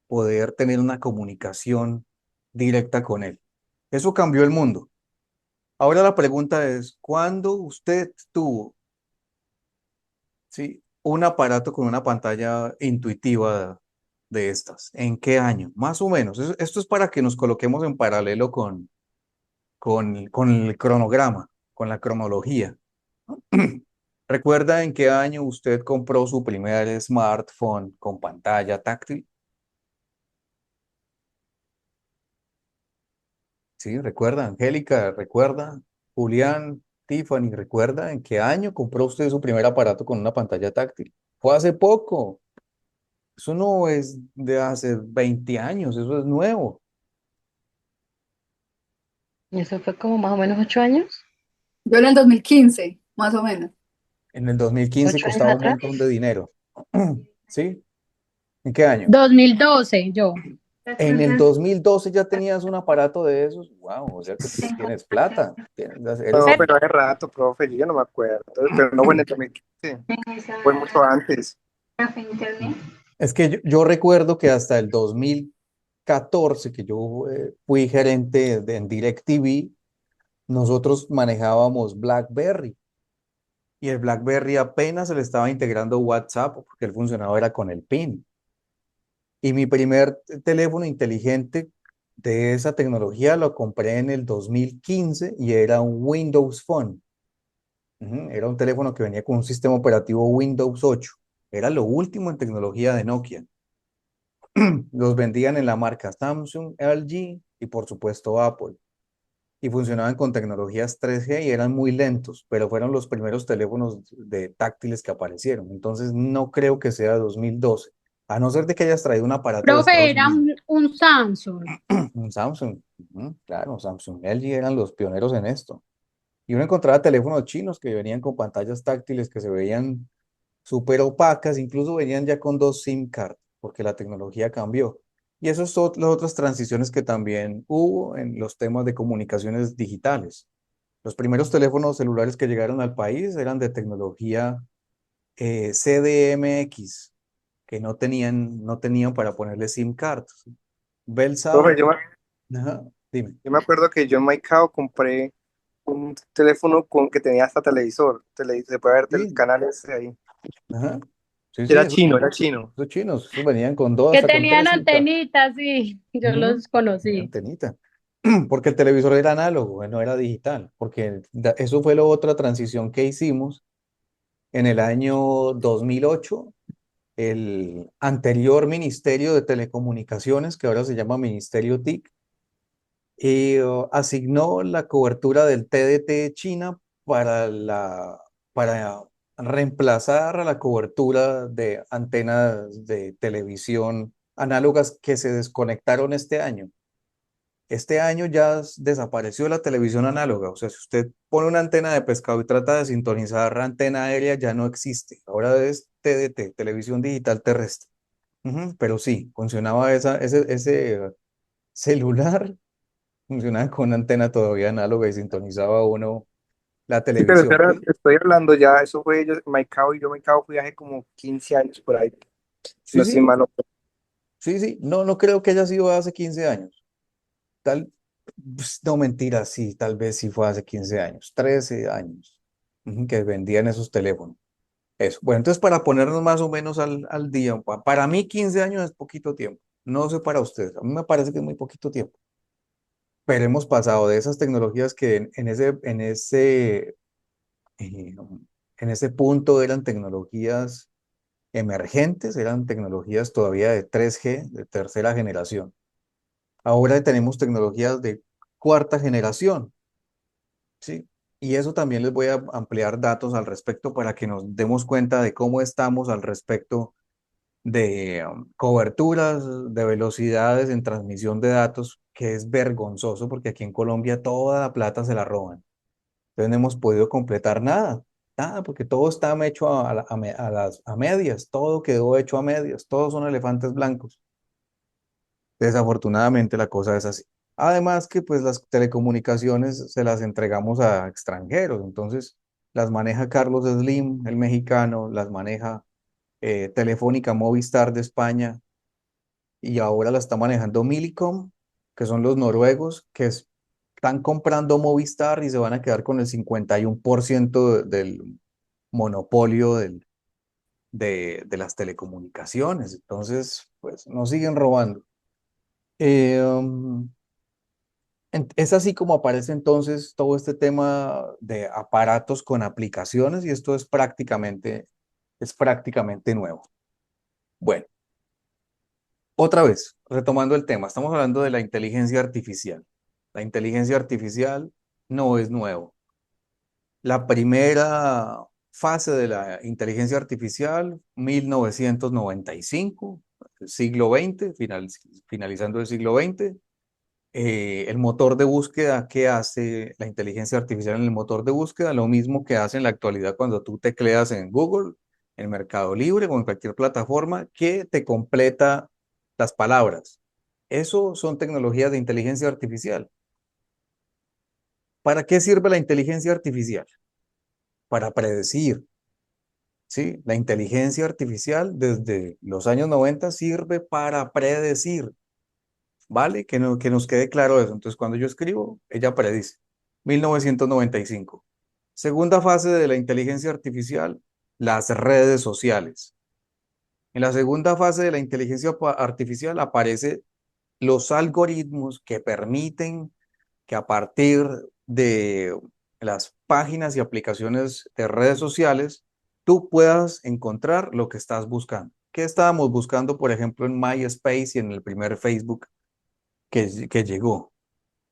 poder tener una comunicación directa con él. Eso cambió el mundo. Ahora la pregunta es, ¿cuándo usted tuvo, sí, un aparato con una pantalla intuitiva de estas? ¿En qué año? Más o menos. Esto es para que nos coloquemos en paralelo con el cronograma, con la cronología. ¿Recuerda en qué año usted compró su primer smartphone con pantalla táctil? Sí, recuerda, Angélica, recuerda, Julián, Tiffany, ¿recuerda en qué año compró usted su primer aparato con una pantalla táctil? Fue hace poco. Eso no es de hace 20 años, eso es nuevo. ¿Y eso fue como más o menos 8 años? Yo en el 2015, más o menos. En el 2015 ¿8 años costaba un atrás? montón de dinero. ¿Sí? ¿En qué año? 2012, yo. En el 2012 ya tenías un aparato de esos. Wow, o sea que tú tienes plata. No, Eres, pero hace rato, profe, yo ya no me acuerdo, pero no fue en el 2015, fue mucho antes. es que yo recuerdo que hasta el 2014, que yo fui gerente en DirecTV, nosotros manejábamos BlackBerry. Y el BlackBerry apenas se le estaba integrando WhatsApp porque el funcionaba era con el PIN. Y mi primer teléfono inteligente de esa tecnología lo compré en el 2015 y era un Windows Phone. Era un teléfono que venía con un sistema operativo Windows 8. Era lo último en tecnología de Nokia. Los vendían en la marca Samsung, LG y por supuesto Apple. Y funcionaban con tecnologías 3G y eran muy lentos, pero fueron los primeros teléfonos de táctiles que aparecieron. Entonces no creo que sea 2012, a no ser de que hayas traído un aparato de Profe, Estados era Unidos. un Samsung. Un Samsung, claro, Samsung, LG eran los pioneros en esto. Y uno encontraba teléfonos chinos que venían con pantallas táctiles que se veían súper opacas, incluso venían ya con 2 SIM cards, porque la tecnología cambió. Y esas son las otras transiciones que también hubo en los temas de comunicaciones digitales. Los primeros teléfonos celulares que llegaron al país eran de tecnología CDMX, que no tenían para ponerle SIM cards. Bell Profe, South, ajá, dime. yo me acuerdo que yo en Maicao compré un teléfono que tenía hasta televisor, se puede ver Sí, canales ahí. ajá. Sí, sí, Era esos chino, era chinos, chino. esos chinos, esos venían con dos, Que hasta con tenían tres citas. antenitas, sí, yo Ujú, los tenía conocí. antenita. Porque el televisor era análogo, no era digital, porque eso fue la otra transición que hicimos en el año 2008. El anterior Ministerio de Telecomunicaciones, que ahora se llama Ministerio TIC, asignó la cobertura del TDT China para reemplazar a la cobertura de antenas de televisión análogas que se desconectaron este año. Este año ya desapareció la televisión análoga, o sea, si usted pone una antena de pescado y trata de sintonizar la antena aérea, ya no existe. Ahora es TDT, televisión digital terrestre. Ujú, pero sí, funcionaba ese celular, funcionaba con una antena todavía análoga y sintonizaba uno la Sí, pero televisión. ¿Qué? estoy hablando ya, eso fue yo, Maicao y yo Maicao fui hace como 15 años por ahí. Sí, No estoy sí, malo. sí, sí, no, no creo que haya sido hace 15 años. Tal, no mentira, sí, tal vez sí fue hace 15 años, 13 años, que vendían esos teléfonos. Eso. Bueno, entonces para ponernos más o menos al día, para mí 15 años es poquito tiempo. No sé para ustedes, a mí me parece que es muy poquito tiempo. Pero hemos pasado de esas tecnologías que eh, en ese punto eran tecnologías emergentes, eran tecnologías todavía de 3G, de tercera generación. Ahora tenemos tecnologías de cuarta generación, ¿sí? Y eso también les voy a ampliar datos al respecto para que nos demos cuenta de cómo estamos al respecto de coberturas, de velocidades en transmisión de datos, que es vergonzoso porque aquí en Colombia toda la plata se la roban. Entonces no hemos podido completar nada, nada, porque todo está hecho a medias, todo quedó hecho a medias, todos son elefantes blancos. Desafortunadamente la cosa es así. Además que pues las telecomunicaciones se las entregamos a extranjeros, entonces las maneja Carlos Slim, el mexicano, las maneja Telefónica Movistar de España y ahora la está manejando Millicom, que son los noruegos, están comprando Movistar y se van a quedar con el 51% del monopolio de las telecomunicaciones. Entonces, pues nos siguen robando. Eh, um, es así como aparece entonces todo este tema de aparatos con aplicaciones y esto es prácticamente nuevo. Bueno, otra vez, retomando el tema, estamos hablando de la inteligencia artificial. La inteligencia artificial no es nuevo. La primera fase de la inteligencia artificial, 1995, el siglo XX, finalizando el siglo XX. El motor de búsqueda, ¿qué hace la inteligencia artificial en el motor de búsqueda? Lo mismo que hace en la actualidad cuando tú tecleas en Google, en Mercado Libre o en cualquier plataforma que te completa las palabras. Eso son tecnologías de inteligencia artificial. ¿Para qué sirve la inteligencia artificial? Para predecir, ¿sí? La inteligencia artificial desde los años 90 sirve para predecir. ¿Vale? Que nos quede claro eso. Entonces, cuando yo escribo, ella predice. 1995. Segunda fase de la inteligencia artificial, las redes sociales. En la segunda fase de la inteligencia artificial aparecen los algoritmos que permiten que a partir de las páginas y aplicaciones de redes sociales, tú puedas encontrar lo que estás buscando. ¿Qué estábamos buscando, por ejemplo, en MySpace y en el primer Facebook que llegó?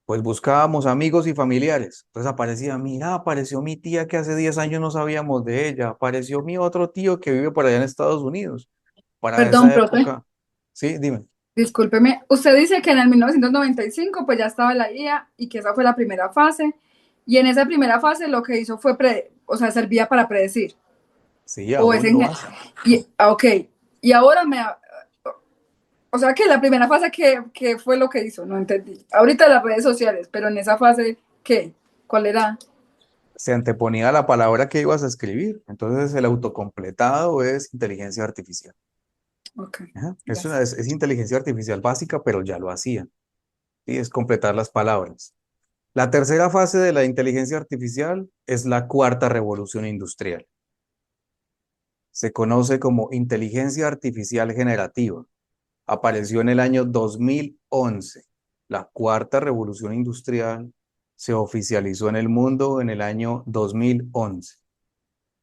Pues buscábamos amigos y familiares. Entonces aparecía, mira, apareció mi tía que hace 10 años no sabíamos de ella, apareció mi otro tío que vive por allá en Estados Unidos. Para Perdón, esa profe, época, sí, dime. discúlpeme. Usted dice que en el 1995 pues ya estaba la IA y que esa fue la primera fase. Y en esa primera fase lo que hizo fue, o sea, servía para predecir. Sí, O es aún en... lo hace. Ok. Y ahora o sea que la primera fase, ¿qué fue lo que hizo? No entendí. Ahorita las redes sociales, pero en esa fase, ¿qué? ¿Cuál era? Se anteponía la palabra que ibas a escribir. Entonces el autocompletado es inteligencia artificial. Ok, Ajá. gracias. Es inteligencia artificial básica, pero ya lo hacía. Y es completar las palabras. La tercera fase de la inteligencia artificial es la cuarta revolución industrial. se conoce como inteligencia artificial generativa. Apareció en el año 2011. La cuarta revolución industrial se oficializó en el mundo en el año 2011.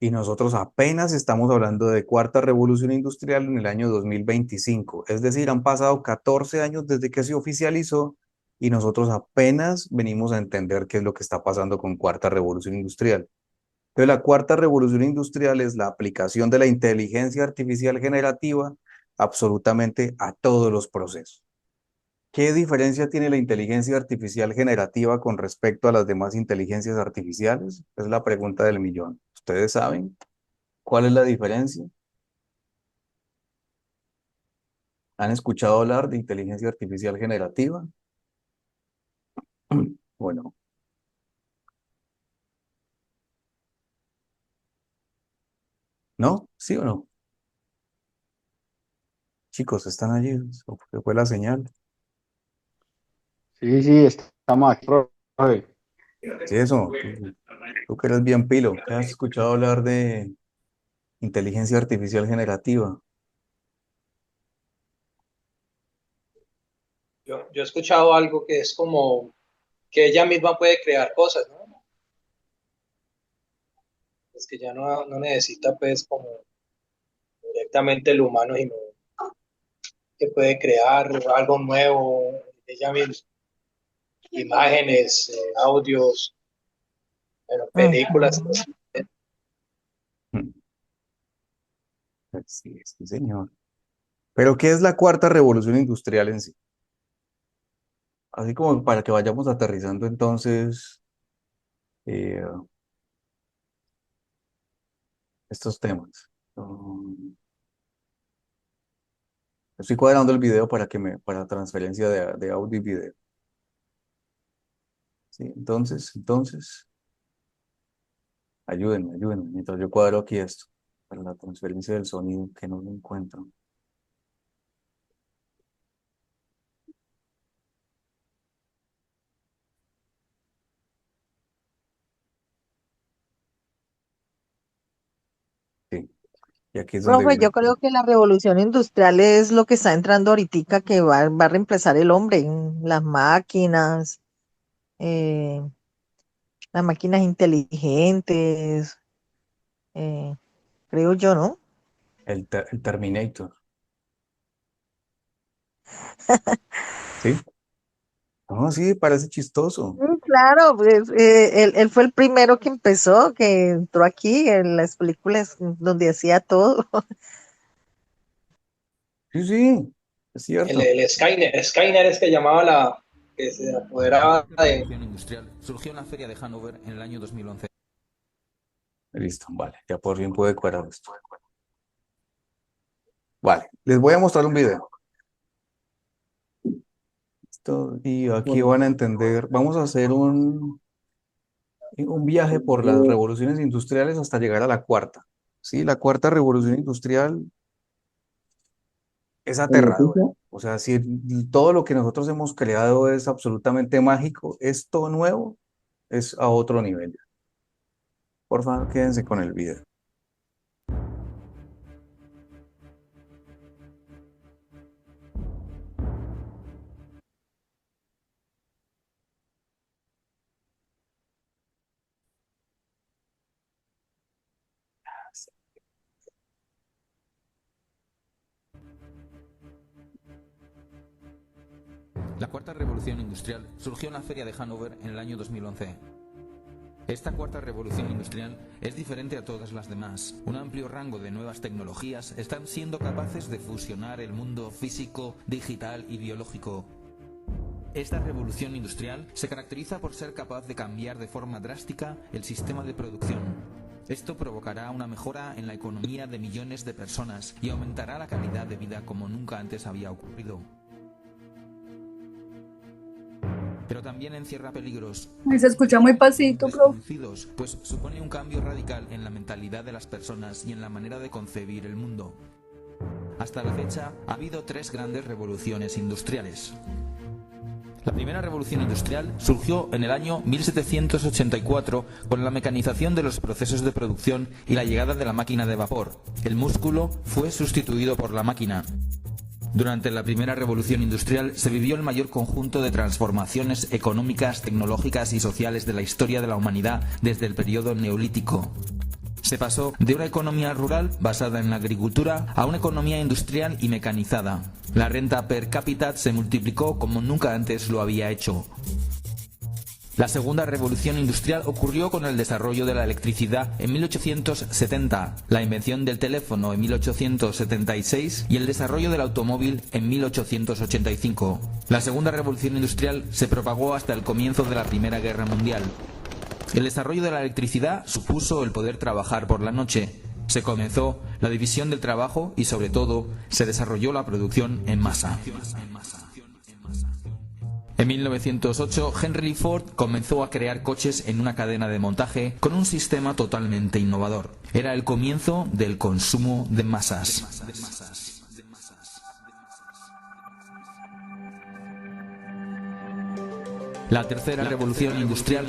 Y nosotros apenas estamos hablando de cuarta revolución industrial en el año 2025. Es decir, han pasado 14 años desde que se oficializó y nosotros apenas venimos a entender qué es lo que está pasando con cuarta revolución industrial. Entonces, la cuarta revolución industrial es la aplicación de la inteligencia artificial generativa absolutamente a todos los procesos. ¿Qué diferencia tiene la inteligencia artificial generativa con respecto a las demás inteligencias artificiales? Es la pregunta del millón. ¿Ustedes saben cuál es la diferencia? ¿Han escuchado hablar de inteligencia artificial generativa? Bueno, ¿no? ¿Sí o no? Chicos, ¿están allí? ¿O qué fue la señal? Sí, estamos aquí, profe. Sí, eso. Tú que eres bien pilo. ¿Qué has escuchado hablar de inteligencia artificial generativa? Yo he escuchado algo que es como que ella misma puede crear cosas, ¿no? Es que ya no necesita pues como directamente el humano, sino que puede crear algo nuevo ella misma, imágenes, audios, bueno, películas. Sí, sí, señor. Pero, ¿qué es la cuarta revolución industrial en sí? Así como para que vayamos aterrizando entonces eh, estos temas. Estoy cuadrando el video para transferencia de audio y video. ¿Sí? Entonces, ayúdenme, mientras yo cuadro aquí esto, para la transferencia del sonido, que no lo encuentro. Sí, y aquí es donde Profe, viene. yo creo que la revolución industrial es lo que está entrando ahorita que va a reemplazar el hombre en eh, las máquinas inteligentes, eh, creo yo, ¿no? El Terminator. ¿Sí? No, sí, parece chistoso. Claro, pues, él fue el primero que empezó, que entró aquí en las películas donde hacía todo. Sí, es cierto. El Skynet es que llamaba que se apoderaba La de... revolución industrial surgió en la feria de Hannover en el año 2011. Listo, vale, ya por fin pude cuadrar esto. Vale, les voy a mostrar un video. Y aquí van a entender, vamos a hacer un viaje por las revoluciones industriales hasta llegar a la cuarta. ¿Sí? La cuarta revolución industrial es aterradora. O sea, si todo lo que nosotros hemos creado es absolutamente mágico, esto nuevo es a otro nivel. Por favor, quédense con el video. La cuarta revolución industrial surgió en la feria de Hannover en el año 2011. Esta cuarta revolución industrial es diferente a todas las demás. Un amplio rango de nuevas tecnologías están siendo capaces de fusionar el mundo físico, digital y biológico. Esta revolución industrial se caracteriza por ser capaz de cambiar de forma drástica el sistema de producción. Esto provocará una mejora en la economía de millones de personas y aumentará la calidad de vida como nunca antes había ocurrido. Pero también encierra peligros Ay, se escucha muy pasito, profe. desconocidos, pues supone un cambio radical en la mentalidad de las personas y en la manera de concebir el mundo. Hasta la fecha ha habido 3 grandes revoluciones industriales. La primera revolución industrial surgió en el año 1784 con la mecanización de los procesos de producción y la llegada de la máquina de vapor. El músculo fue sustituido por la máquina. Durante la primera revolución industrial se vivió el mayor conjunto de transformaciones económicas, tecnológicas y sociales de la historia de la humanidad desde el periodo neolítico. Se pasó de una economía rural basada en la agricultura a una economía industrial y mecanizada. La renta per cápita se multiplicó como nunca antes lo había hecho. La segunda revolución industrial ocurrió con el desarrollo de la electricidad en 1870, la invención del teléfono en 1876 y el desarrollo del automóvil en 1885. La segunda revolución industrial se propagó hasta el comienzo de la Primera Guerra Mundial. El desarrollo de la electricidad supuso el poder trabajar por la noche. Se comenzó la división del trabajo y, sobre todo, se desarrolló la producción en masa. En 1908, Henry Ford comenzó a crear coches en una cadena de montaje con un sistema totalmente innovador. Era el comienzo del consumo de masas. La tercera revolución industrial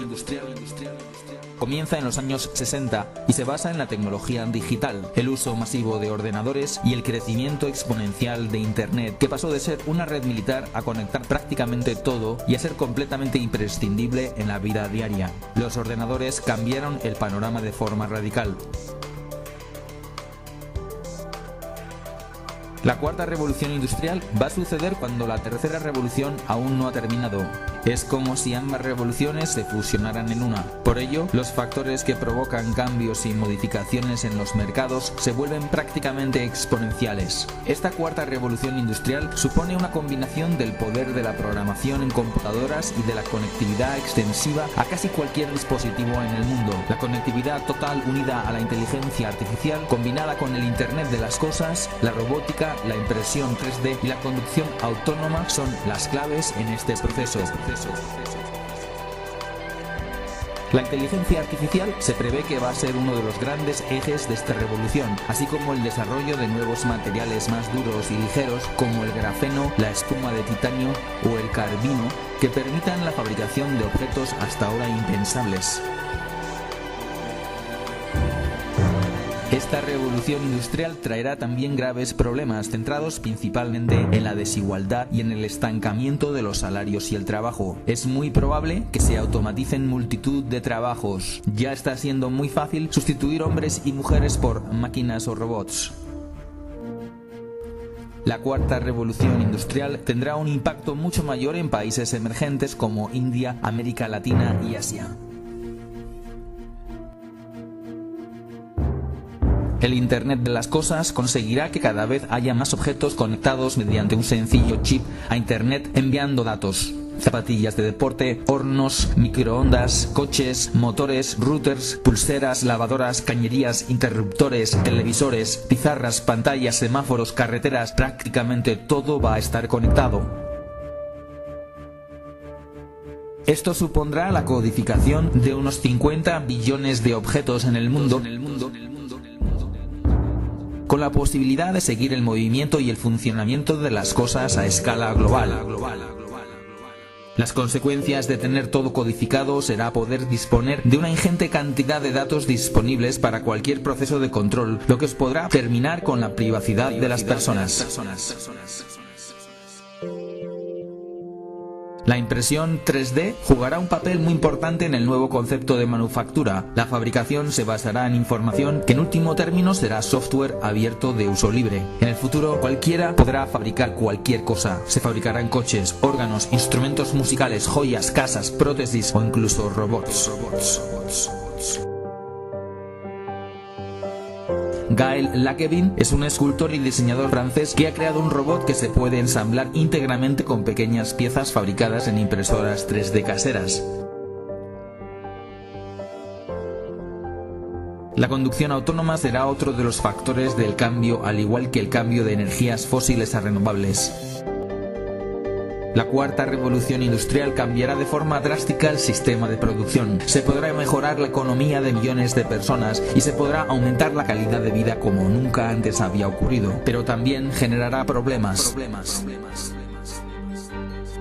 comienza en los años 60 y se basa en la tecnología digital, el uso masivo de ordenadores y el crecimiento exponencial de Internet, que pasó de ser una red militar a conectar prácticamente todo y a ser completamente imprescindible en la vida diaria. Los ordenadores cambiaron el panorama de forma radical. La cuarta revolución industrial va a suceder cuando la tercera revolución aún no ha terminado. Es como si ambas revoluciones se fusionaran en una. Por ello, los factores que provocan cambios y modificaciones en los mercados se vuelven prácticamente exponenciales. Esta cuarta revolución industrial supone una combinación del poder de la programación en computadoras y de la conectividad extensiva a casi cualquier dispositivo en el mundo. La conectividad total unida a la inteligencia artificial, combinada con el Internet de las cosas, la robótica, la impresión 3D y la conducción autónoma son las claves en este proceso. La inteligencia artificial se prevé que va a ser uno de los grandes ejes de esta revolución, así como el desarrollo de nuevos materiales más duros y ligeros como el grafeno, la espuma de titanio o el carbino, que permitan la fabricación de objetos hasta ahora impensables. Esta revolución industrial traerá también graves problemas centrados principalmente en la desigualdad y en el estancamiento de los salarios y el trabajo. Es muy probable que se automaticen multitud de trabajos. Ya está siendo muy fácil sustituir hombres y mujeres por máquinas o robots. La cuarta revolución industrial tendrá un impacto mucho mayor en países emergentes como India, América Latina y Asia. El Internet de las cosas conseguirá que cada vez haya más objetos conectados mediante un sencillo chip a Internet enviando datos. Zapatillas de deporte, hornos, microondas, coches, motores, routers, pulseras, lavadoras, cañerías, interruptores, televisores, pizarras, pantallas, semáforos, carreteras, prácticamente todo va a estar conectado. Esto supondrá la codificación de unos 50 billones de objetos en el mundo, con la posibilidad de seguir el movimiento y el funcionamiento de las cosas a escala global. Las consecuencias de tener todo codificado será poder disponer de una ingente cantidad de datos disponibles para cualquier proceso de control, lo que podrá terminar con la privacidad de las personas. La impresión 3D jugará un papel muy importante en el nuevo concepto de manufactura. La fabricación se basará en información que en último término será software abierto de uso libre. En el futuro cualquiera podrá fabricar cualquier cosa. Se fabricarán coches, órganos, instrumentos musicales, joyas, casas, prótesis o incluso robots. Gaël Lacquevin es un escultor y diseñador francés que ha creado un robot que se puede ensamblar íntegramente con pequeñas piezas fabricadas en impresoras 3D caseras. La conducción autónoma será otro de los factores del cambio, al igual que el cambio de energías fósiles a renovables. La cuarta revolución industrial cambiará de forma drástica el sistema de producción. Se podrá mejorar la economía de millones de personas y se podrá aumentar la calidad de vida como nunca antes había ocurrido. Pero también generará problemas.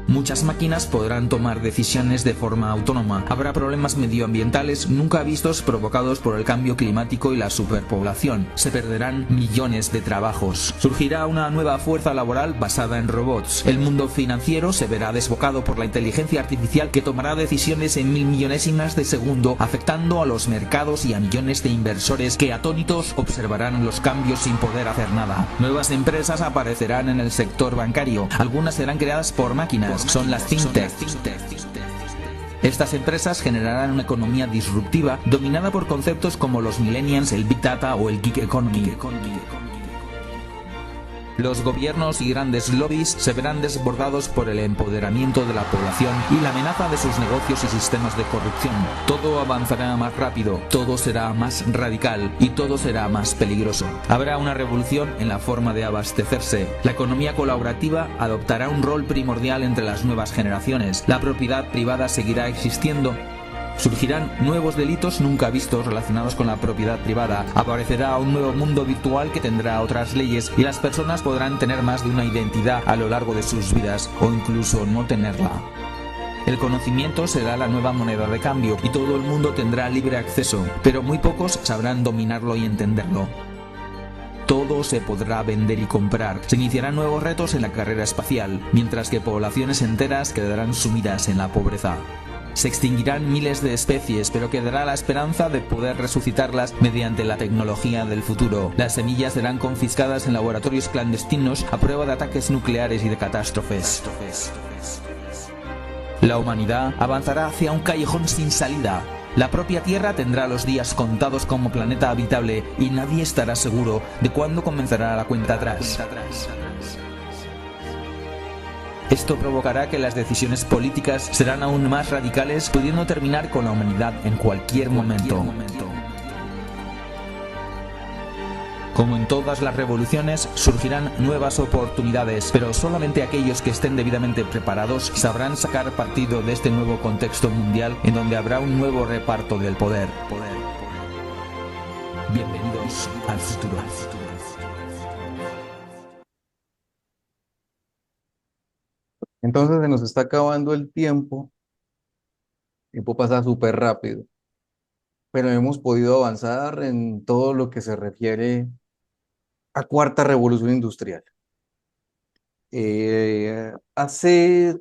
Muchas máquinas podrán tomar decisiones de forma autónoma. Habrá problemas medioambientales nunca vistos provocados por el cambio climático y la superpoblación. Se perderán millones de trabajos. Surgirá una nueva fuerza laboral basada en robots. El mundo financiero se verá desbocado por la inteligencia artificial que tomará decisiones en mil millonésimas de segundo, afectando a los mercados y a millones de inversores que atónitos observarán los cambios sin poder hacer nada. Nuevas empresas aparecerán en el sector bancario. Algunas serán creadas por máquinas. Son las fintech. Estas empresas generarán una economía disruptiva dominada por conceptos como los millennials, el big data o el gig economy. Los gobiernos y grandes lobbies se verán desbordados por el empoderamiento de la población y la amenaza de sus negocios y sistemas de corrupción. Todo avanzará más rápido, todo será más radical y todo será más peligroso. Habrá una revolución en la forma de abastecerse. La economía colaborativa adoptará un rol primordial entre las nuevas generaciones. La propiedad privada seguirá existiendo. Surgirán nuevos delitos nunca vistos relacionados con la propiedad privada. Aparecerá un nuevo mundo virtual que tendrá otras leyes y las personas podrán tener más de una identidad a lo largo de sus vidas o incluso no tenerla. El conocimiento será la nueva moneda de cambio y todo el mundo tendrá libre acceso, pero muy pocos sabrán dominarlo y entenderlo. Todo se podrá vender y comprar. Se iniciarán nuevos retos en la carrera espacial, mientras que poblaciones enteras quedarán sumidas en la pobreza. Se extinguirán miles de especies, pero quedará la esperanza de poder resucitarlas mediante la tecnología del futuro. Las semillas serán confiscadas en laboratorios clandestinos a prueba de ataques nucleares y de catástrofes. La humanidad avanzará hacia un callejón sin salida. La propia Tierra tendrá los días contados como planeta habitable y nadie estará seguro de cuándo comenzará la cuenta atrás. Esto provocará que las decisiones políticas serán aún más radicales, pudiendo terminar con la humanidad en cualquier momento. Como en todas las revoluciones, surgirán nuevas oportunidades, pero solamente aquellos que estén debidamente preparados sabrán sacar partido de este nuevo contexto mundial en donde habrá un nuevo reparto del poder. Bienvenidos al futuro. Entonces se nos está acabando el tiempo pasa súper rápido, pero hemos podido avanzar en todo lo que se refiere a cuarta revolución industrial. Hace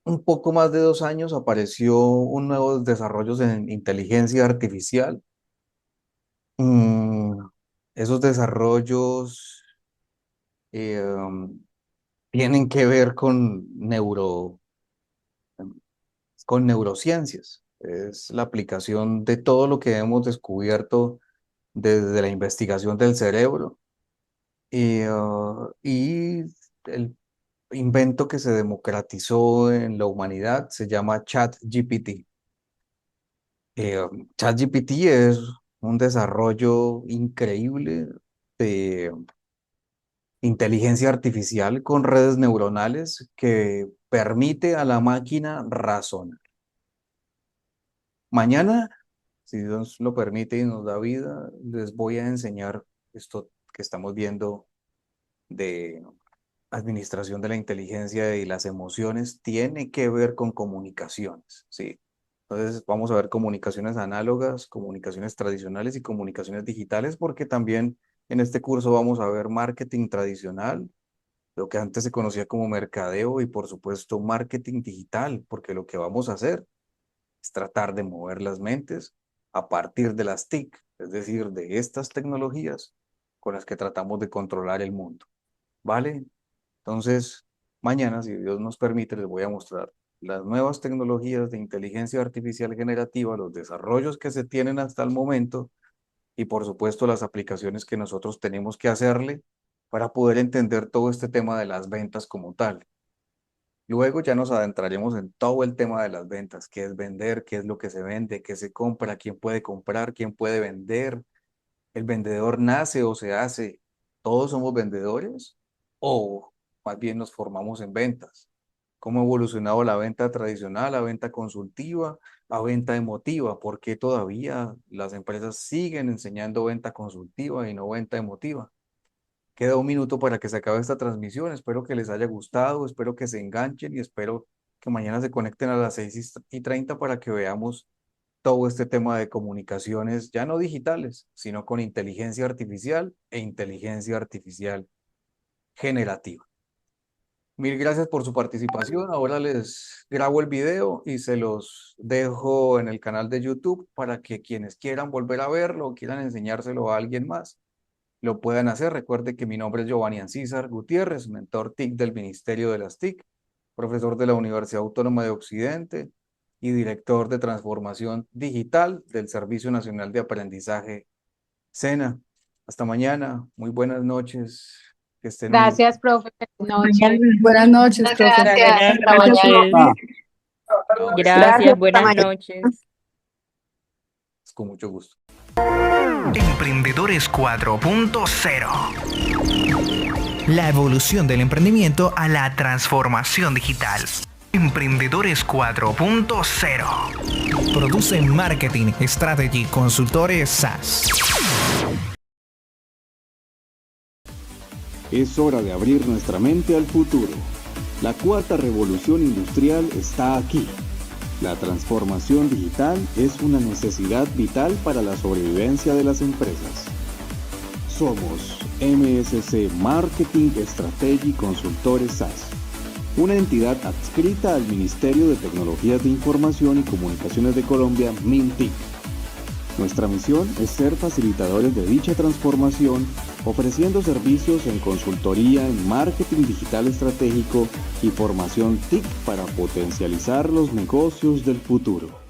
un poco más de 2 años apareció un nuevo desarrollo en inteligencia artificial. Esos desarrollos tienen que ver con neurociencias. Es la aplicación de todo lo que hemos descubierto desde la investigación del cerebro y el invento que se democratizó en la humanidad se llama ChatGPT. ChatGPT es un desarrollo increíble de inteligencia artificial con redes neuronales que permite a la máquina razonar. Mañana, si Dios lo permite y nos da vida, les voy a enseñar esto que estamos viendo de administración de la inteligencia y las emociones. Tiene que ver con comunicaciones, ¿sí? Entonces vamos a ver comunicaciones análogas, comunicaciones tradicionales y comunicaciones digitales, porque también en este curso vamos a ver marketing tradicional, lo que antes se conocía como mercadeo y por supuesto marketing digital, porque lo que vamos a hacer es tratar de mover las mentes a partir de las TIC, es decir, de estas tecnologías con las que tratamos de controlar el mundo, ¿vale? Entonces, mañana, si Dios nos permite, les voy a mostrar las nuevas tecnologías de inteligencia artificial generativa, los desarrollos que se tienen hasta el momento y por supuesto las aplicaciones que nosotros tenemos que hacerle para poder entender todo este tema de las ventas como tal. Luego ya nos adentraremos en todo el tema de las ventas, qué es vender, qué es lo que se vende, qué se compra, quién puede comprar, quién puede vender. ¿El vendedor nace o se hace? ¿Todos somos vendedores? ¿O más bien nos formamos en ventas? ¿Cómo ha evolucionado la venta tradicional, la venta consultiva, la venta emotiva? ¿Por qué todavía las empresas siguen enseñando venta consultiva y no venta emotiva? Queda un minuto para que se acabe esta transmisión. Espero que les haya gustado, espero que se enganchen y espero que mañana se conecten a las 6:30 para que veamos todo este tema de comunicaciones, ya no digitales, sino con inteligencia artificial e inteligencia artificial generativa. Mil gracias por su participación. Ahora les grabo el video y se los dejo en el canal de YouTube para que quienes quieran volver a verlo o quieran enseñárselo a alguien más, lo puedan hacer. Recuerde que mi nombre es Giovanni Ancísar Gutiérrez, mentor TIC del Ministerio de las TIC, profesor de la Universidad Autónoma de Occidente y director de transformación digital del Servicio Nacional de Aprendizaje, SENA. Hasta mañana, muy buenas noches, que estén muy bien. Gracias, profe. Buenas noches. Buenas noches, profe. Gracias. Buenas Hasta mañana. noches. Gracias, buenas noches. Con mucho gusto. Emprendedores 4.0. La evolución del emprendimiento a la transformación digital. Emprendedores 4.0. Produce Marketing Strategy Consultores SaaS. Es hora de abrir nuestra mente al futuro. La cuarta revolución industrial está aquí. La transformación digital es una necesidad vital para la sobrevivencia de las empresas. Somos MSC Marketing Strategy Consultores SaaS, una entidad adscrita al Ministerio de Tecnologías de Información y Comunicaciones de Colombia, MINTIC. Nuestra misión es ser facilitadores de dicha transformación, ofreciendo servicios en consultoría en marketing digital estratégico y formación TIC para potencializar los negocios del futuro.